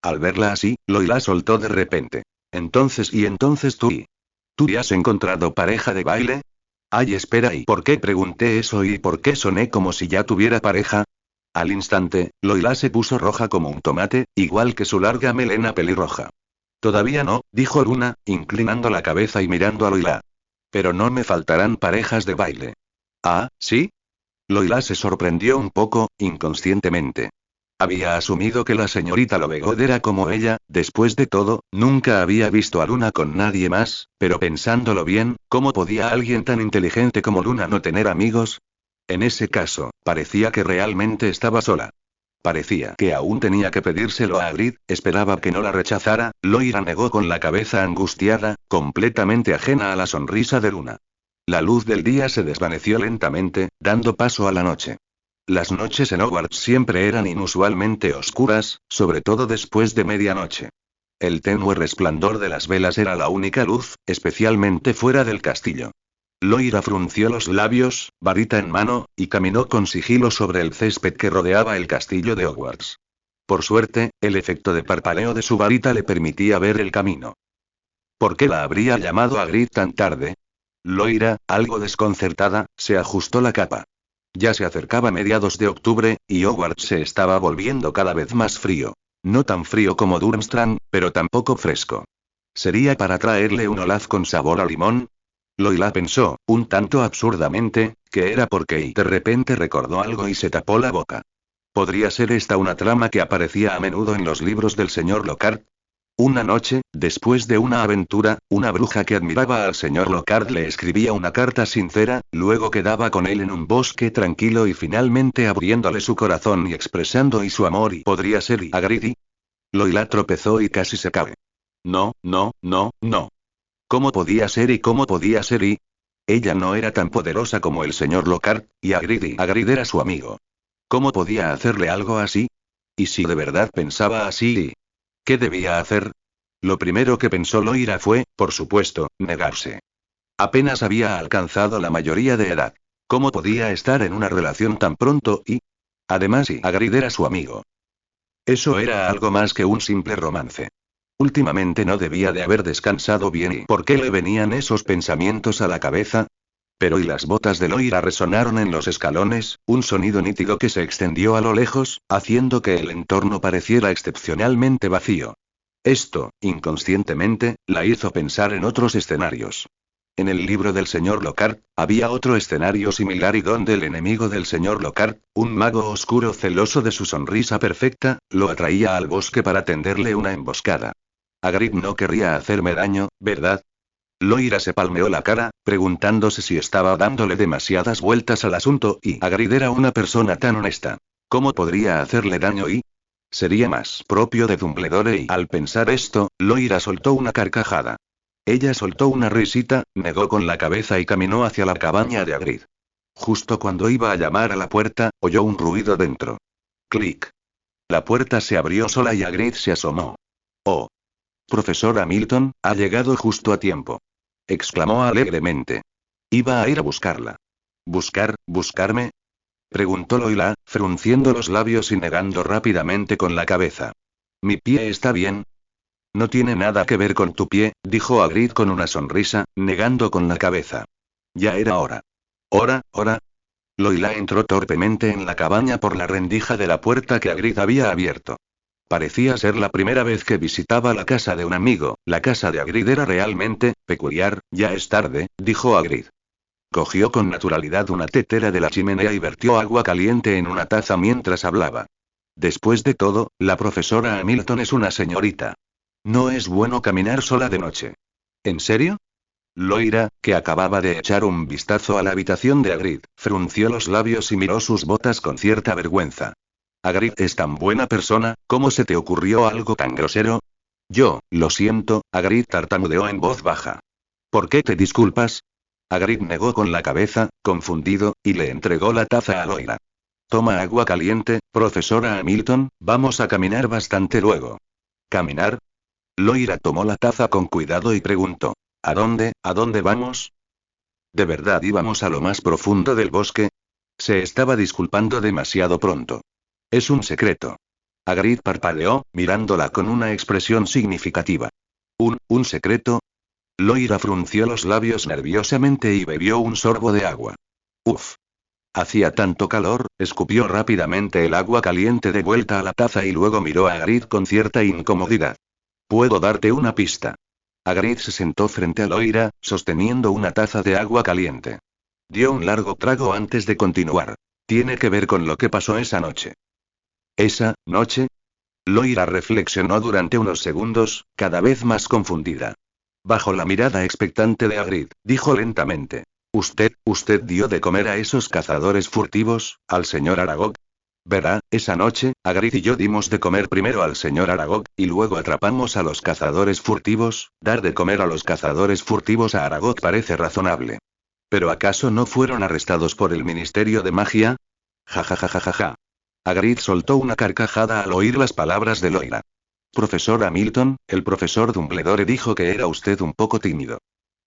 Al verla así, Loira soltó de repente. Entonces ¿tú ya has encontrado pareja de baile? Ay, espera, ¿y por qué pregunté eso y por qué soné como si ya tuviera pareja? Al instante, Loira se puso roja como un tomate, igual que su larga melena pelirroja. Todavía no, dijo Luna, inclinando la cabeza y mirando a Loira. Pero no me faltarán parejas de baile. ¿Ah, sí? Loira se sorprendió un poco, inconscientemente. Había asumido que la señorita Lovegot era como ella, después de todo, nunca había visto a Luna con nadie más, pero pensándolo bien, ¿cómo podía alguien tan inteligente como Luna no tener amigos? En ese caso, parecía que realmente estaba sola. Parecía que aún tenía que pedírselo a Hagrid, esperaba que no la rechazara. Loira negó con la cabeza angustiada, completamente ajena a la sonrisa de Luna. La luz del día se desvaneció lentamente, dando paso a la noche. Las noches en Hogwarts siempre eran inusualmente oscuras, sobre todo después de medianoche. El tenue resplandor de las velas era la única luz, especialmente fuera del castillo. Loira frunció los labios, varita en mano, y caminó con sigilo sobre el césped que rodeaba el castillo de Hogwarts. Por suerte, el efecto de parpaleo de su varita le permitía ver el camino. ¿Por qué la habría llamado a Hagrid tan tarde? Loira, algo desconcertada, se ajustó la capa. Ya se acercaba mediados de octubre, y Hogwarts se estaba volviendo cada vez más frío. No tan frío como Durmstrang, pero tampoco fresco. ¿Sería para traerle un olaz con sabor a limón? Loira pensó, un tanto absurdamente, que era porque y de repente recordó algo y se tapó la boca. ¿Podría ser esta una trama que aparecía a menudo en los libros del señor Lockhart? Una noche, después de una aventura, una bruja que admiraba al señor Lockhart le escribía una carta sincera, luego quedaba con él en un bosque tranquilo y finalmente abriéndole su corazón y expresando su amor y podría ser Hagrid. Loira tropezó y casi se cae. No, no, no, no. ¿Cómo podía ser y cómo podía ser y? Ella no era tan poderosa como el señor Lockhart, y Hagrid era su amigo. ¿Cómo podía hacerle algo así? ¿Y si de verdad pensaba así y? ¿Qué debía hacer? Lo primero que pensó Loira fue, por supuesto, negarse. Apenas había alcanzado la mayoría de edad. ¿Cómo podía estar en una relación tan pronto y... Además, y Hagrid era su amigo? Eso era algo más que un simple romance. Últimamente no debía de haber descansado bien y ¿por qué le venían esos pensamientos a la cabeza? Pero y las botas de Loira resonaron en los escalones, un sonido nítido que se extendió a lo lejos, haciendo que el entorno pareciera excepcionalmente vacío. Esto, inconscientemente, la hizo pensar en otros escenarios. En el libro del señor Lockhart, había otro escenario similar y donde el enemigo del señor Lockhart, un mago oscuro celoso de su sonrisa perfecta, lo atraía al bosque para tenderle una emboscada. Hagrid no querría hacerme daño, ¿verdad? Loira se palmeó la cara, preguntándose si estaba dándole demasiadas vueltas al asunto y Hagrid era una persona tan honesta. ¿Cómo podría hacerle daño y...? Sería más propio de Dumbledore y al pensar esto, Loira soltó una carcajada. Ella soltó una risita, negó con la cabeza y caminó hacia la cabaña de Hagrid. Justo cuando iba a llamar a la puerta, oyó un ruido dentro. Clic. La puerta se abrió sola y Hagrid se asomó. Oh. Profesor Hamilton, ha llegado justo a tiempo. Exclamó alegremente. Iba a ir a buscarla. ¿Buscarme? Preguntó Loira, frunciendo los labios y negando rápidamente con la cabeza. Mi pie está bien. No tiene nada que ver con tu pie, dijo Hagrid con una sonrisa, negando con la cabeza. Ya era hora. ¿Hora? Loira entró torpemente en la cabaña por la rendija de la puerta que Hagrid había abierto. Parecía ser la primera vez que visitaba la casa de un amigo. La casa de Hagrid era realmente peculiar. Ya es tarde, dijo Hagrid. Cogió con naturalidad una tetera de la chimenea y vertió agua caliente en una taza mientras hablaba. Después de todo, la profesora Hamilton es una señorita. No es bueno caminar sola de noche. ¿En serio? Loira, que acababa de echar un vistazo a la habitación de Hagrid, frunció los labios y miró sus botas con cierta vergüenza. Hagrid es tan buena persona, ¿cómo se te ocurrió algo tan grosero? Lo siento, Hagrid tartamudeó en voz baja. ¿Por qué te disculpas? Hagrid negó con la cabeza, confundido, y le entregó la taza a Loira. Toma agua caliente, profesora Hamilton, vamos a caminar bastante luego. ¿Caminar? Loira tomó la taza con cuidado y preguntó. ¿A dónde vamos? ¿De verdad íbamos a lo más profundo del bosque? Se estaba disculpando demasiado pronto. Es un secreto. Hagrid parpadeó, mirándola con una expresión significativa. ¿Un secreto? Loira frunció los labios nerviosamente y bebió un sorbo de agua. Uf. Hacía tanto calor, escupió rápidamente el agua caliente de vuelta a la taza y luego miró a Hagrid con cierta incomodidad. Puedo darte una pista. Hagrid se sentó frente a Loira, sosteniendo una taza de agua caliente. Dio un largo trago antes de continuar. Tiene que ver con lo que pasó esa noche. ¿Esa noche? Loira reflexionó durante unos segundos, cada vez más confundida. Bajo la mirada expectante de Hagrid, dijo lentamente. ¿Usted dio de comer a esos cazadores furtivos, al señor Aragog? Verá, esa noche, Hagrid y yo dimos de comer primero al señor Aragog, y luego atrapamos a los cazadores furtivos. Dar de comer a los cazadores furtivos a Aragog parece razonable. ¿Pero acaso no fueron arrestados por el Ministerio de Magia? Ja. Hagrid soltó una carcajada al oír las palabras de Loira. Profesor Hamilton, el profesor Dumbledore dijo que era usted un poco tímido.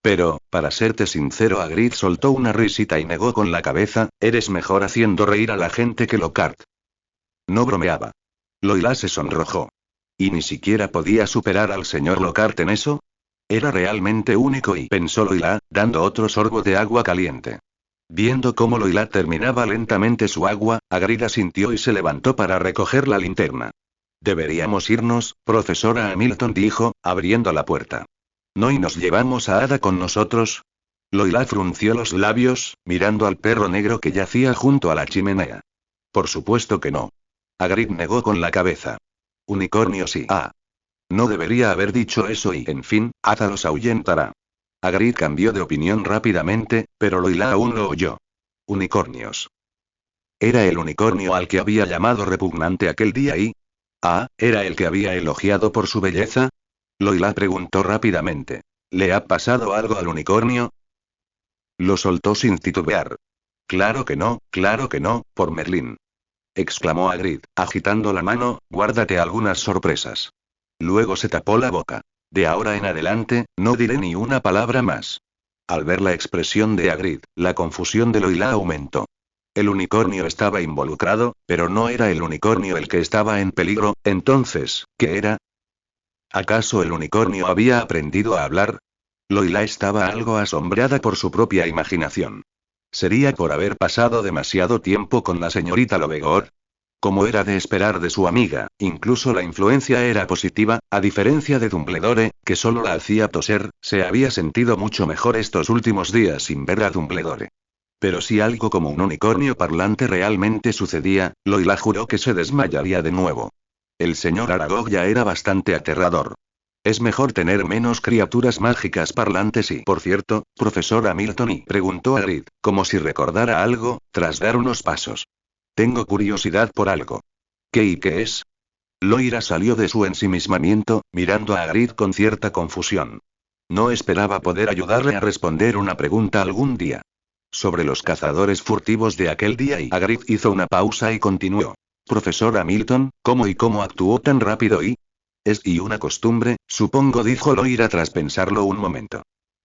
Pero, para serte sincero, Hagrid soltó una risita y negó con la cabeza, eres mejor haciendo reír a la gente que Lockhart. No bromeaba. Loira se sonrojó. ¿Y ni siquiera podía superar al señor Lockhart en eso? Era realmente único y pensó Loira, dando otro sorbo de agua caliente. Viendo cómo Loira terminaba lentamente su agua, Hagrid asintió y se levantó para recoger la linterna. Deberíamos irnos, profesora Hamilton dijo, abriendo la puerta. ¿No y nos llevamos a Ada con nosotros? Loira frunció los labios, mirando al perro negro que yacía junto a la chimenea. Por supuesto que no. Hagrid negó con la cabeza. Unicornios sí. No debería haber dicho eso y, en fin, Ada los ahuyentará. Hagrid cambió de opinión rápidamente, pero Loira aún lo oyó. Unicornios. Era el unicornio al que había llamado repugnante aquel día y... ¿era el que había elogiado por su belleza? Loira preguntó rápidamente. ¿Le ha pasado algo al unicornio? Lo soltó sin titubear. Claro que no, por Merlín. Exclamó Hagrid, agitando la mano, guárdate algunas sorpresas. Luego se tapó la boca. De ahora en adelante, no diré ni una palabra más. Al ver la expresión de Hagrid, la confusión de Loila aumentó. El unicornio estaba involucrado, pero no era el unicornio el que estaba en peligro. Entonces, ¿qué era? ¿Acaso el unicornio había aprendido a hablar? Loila estaba algo asombrada por su propia imaginación. ¿Sería por haber pasado demasiado tiempo con la señorita Lovegor? Como era de esperar de su amiga, incluso la influencia era positiva, a diferencia de Dumbledore, que solo la hacía toser. Se había sentido mucho mejor estos últimos días sin ver a Dumbledore. Pero si algo como un unicornio parlante realmente sucedía, Loila juró que se desmayaría de nuevo. El señor Aragog ya era bastante aterrador. Es mejor tener menos criaturas mágicas parlantes y, por cierto, profesor Hamilton, y preguntó a Hagrid, como si recordara algo, tras dar unos pasos. Tengo curiosidad por algo. ¿Qué y qué es? Loira salió de su ensimismamiento, mirando a Hagrid con cierta confusión. No esperaba poder ayudarle a responder una pregunta algún día. Sobre los cazadores furtivos de aquel día, y Hagrid hizo una pausa y continuó. Profesor Hamilton, ¿cómo actuó tan rápido y? Es una costumbre, supongo, dijo Loira tras pensarlo un momento.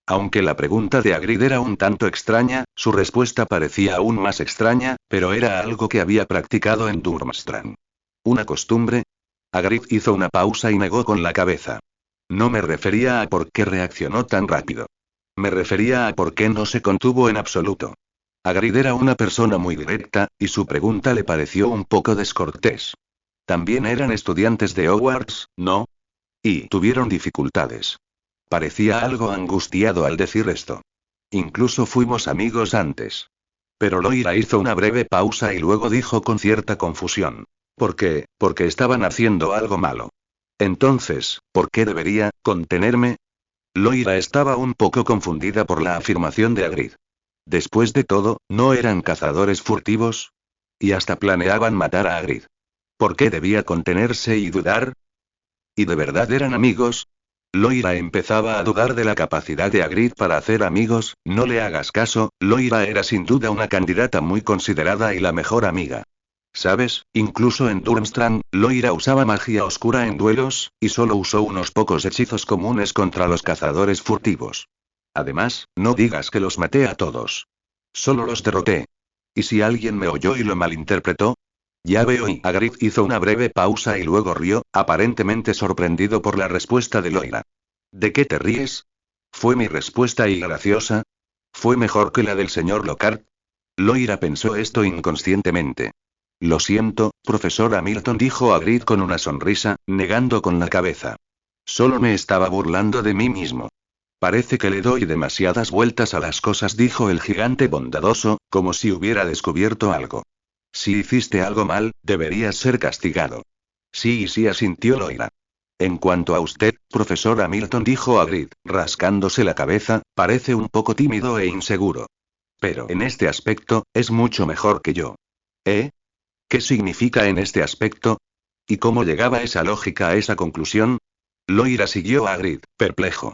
Aunque la pregunta de Hagrid era un tanto extraña, su respuesta parecía aún más extraña, pero era algo que había practicado en Durmstrang. ¿Una costumbre? Hagrid hizo una pausa y negó con la cabeza. No me refería a por qué reaccionó tan rápido. Me refería a por qué no se contuvo en absoluto. Hagrid era una persona muy directa, y su pregunta le pareció un poco descortés. También eran estudiantes de Hogwarts, ¿no? Y tuvieron dificultades. Parecía algo angustiado al decir esto. Incluso fuimos amigos antes. Pero Loira hizo una breve pausa y luego dijo con cierta confusión. ¿Por qué? Porque estaban haciendo algo malo. Entonces, ¿por qué debería contenerme? Loira estaba un poco confundida por la afirmación de Hagrid. Después de todo, ¿no eran cazadores furtivos? Y hasta planeaban matar a Hagrid. ¿Por qué debía contenerse y dudar? ¿Y de verdad eran amigos? Loira empezaba a dudar de la capacidad de Hagrid para hacer amigos. No le hagas caso, Loira era sin duda una candidata muy considerada y la mejor amiga. ¿Sabes? Incluso en Durmstrang, Loira usaba magia oscura en duelos, y solo usó unos pocos hechizos comunes contra los cazadores furtivos. Además, no digas que los maté a todos. Solo los derroté. ¿Y si alguien me oyó y lo malinterpretó? Ya veo. Y Hagrid hizo una breve pausa y luego rió, aparentemente sorprendido por la respuesta de Loira. ¿De qué te ríes? ¿Fue mi respuesta y graciosa? ¿Fue mejor que la del señor Lockhart? Loira pensó esto inconscientemente. Lo siento, profesor Hamilton, dijo Hagrid con una sonrisa, negando con la cabeza. Solo me estaba burlando de mí mismo. Parece que le doy demasiadas vueltas a las cosas, dijo el gigante bondadoso, como si hubiera descubierto algo. Si hiciste algo mal, deberías ser castigado. Sí, asintió Loira. En cuanto a usted, profesor Hamilton, dijo Hagrid, rascándose la cabeza, parece un poco tímido e inseguro. Pero en este aspecto, es mucho mejor que yo. ¿Eh? ¿Qué significa en este aspecto? ¿Y cómo llegaba esa lógica a esa conclusión? Loira siguió a Hagrid, perplejo.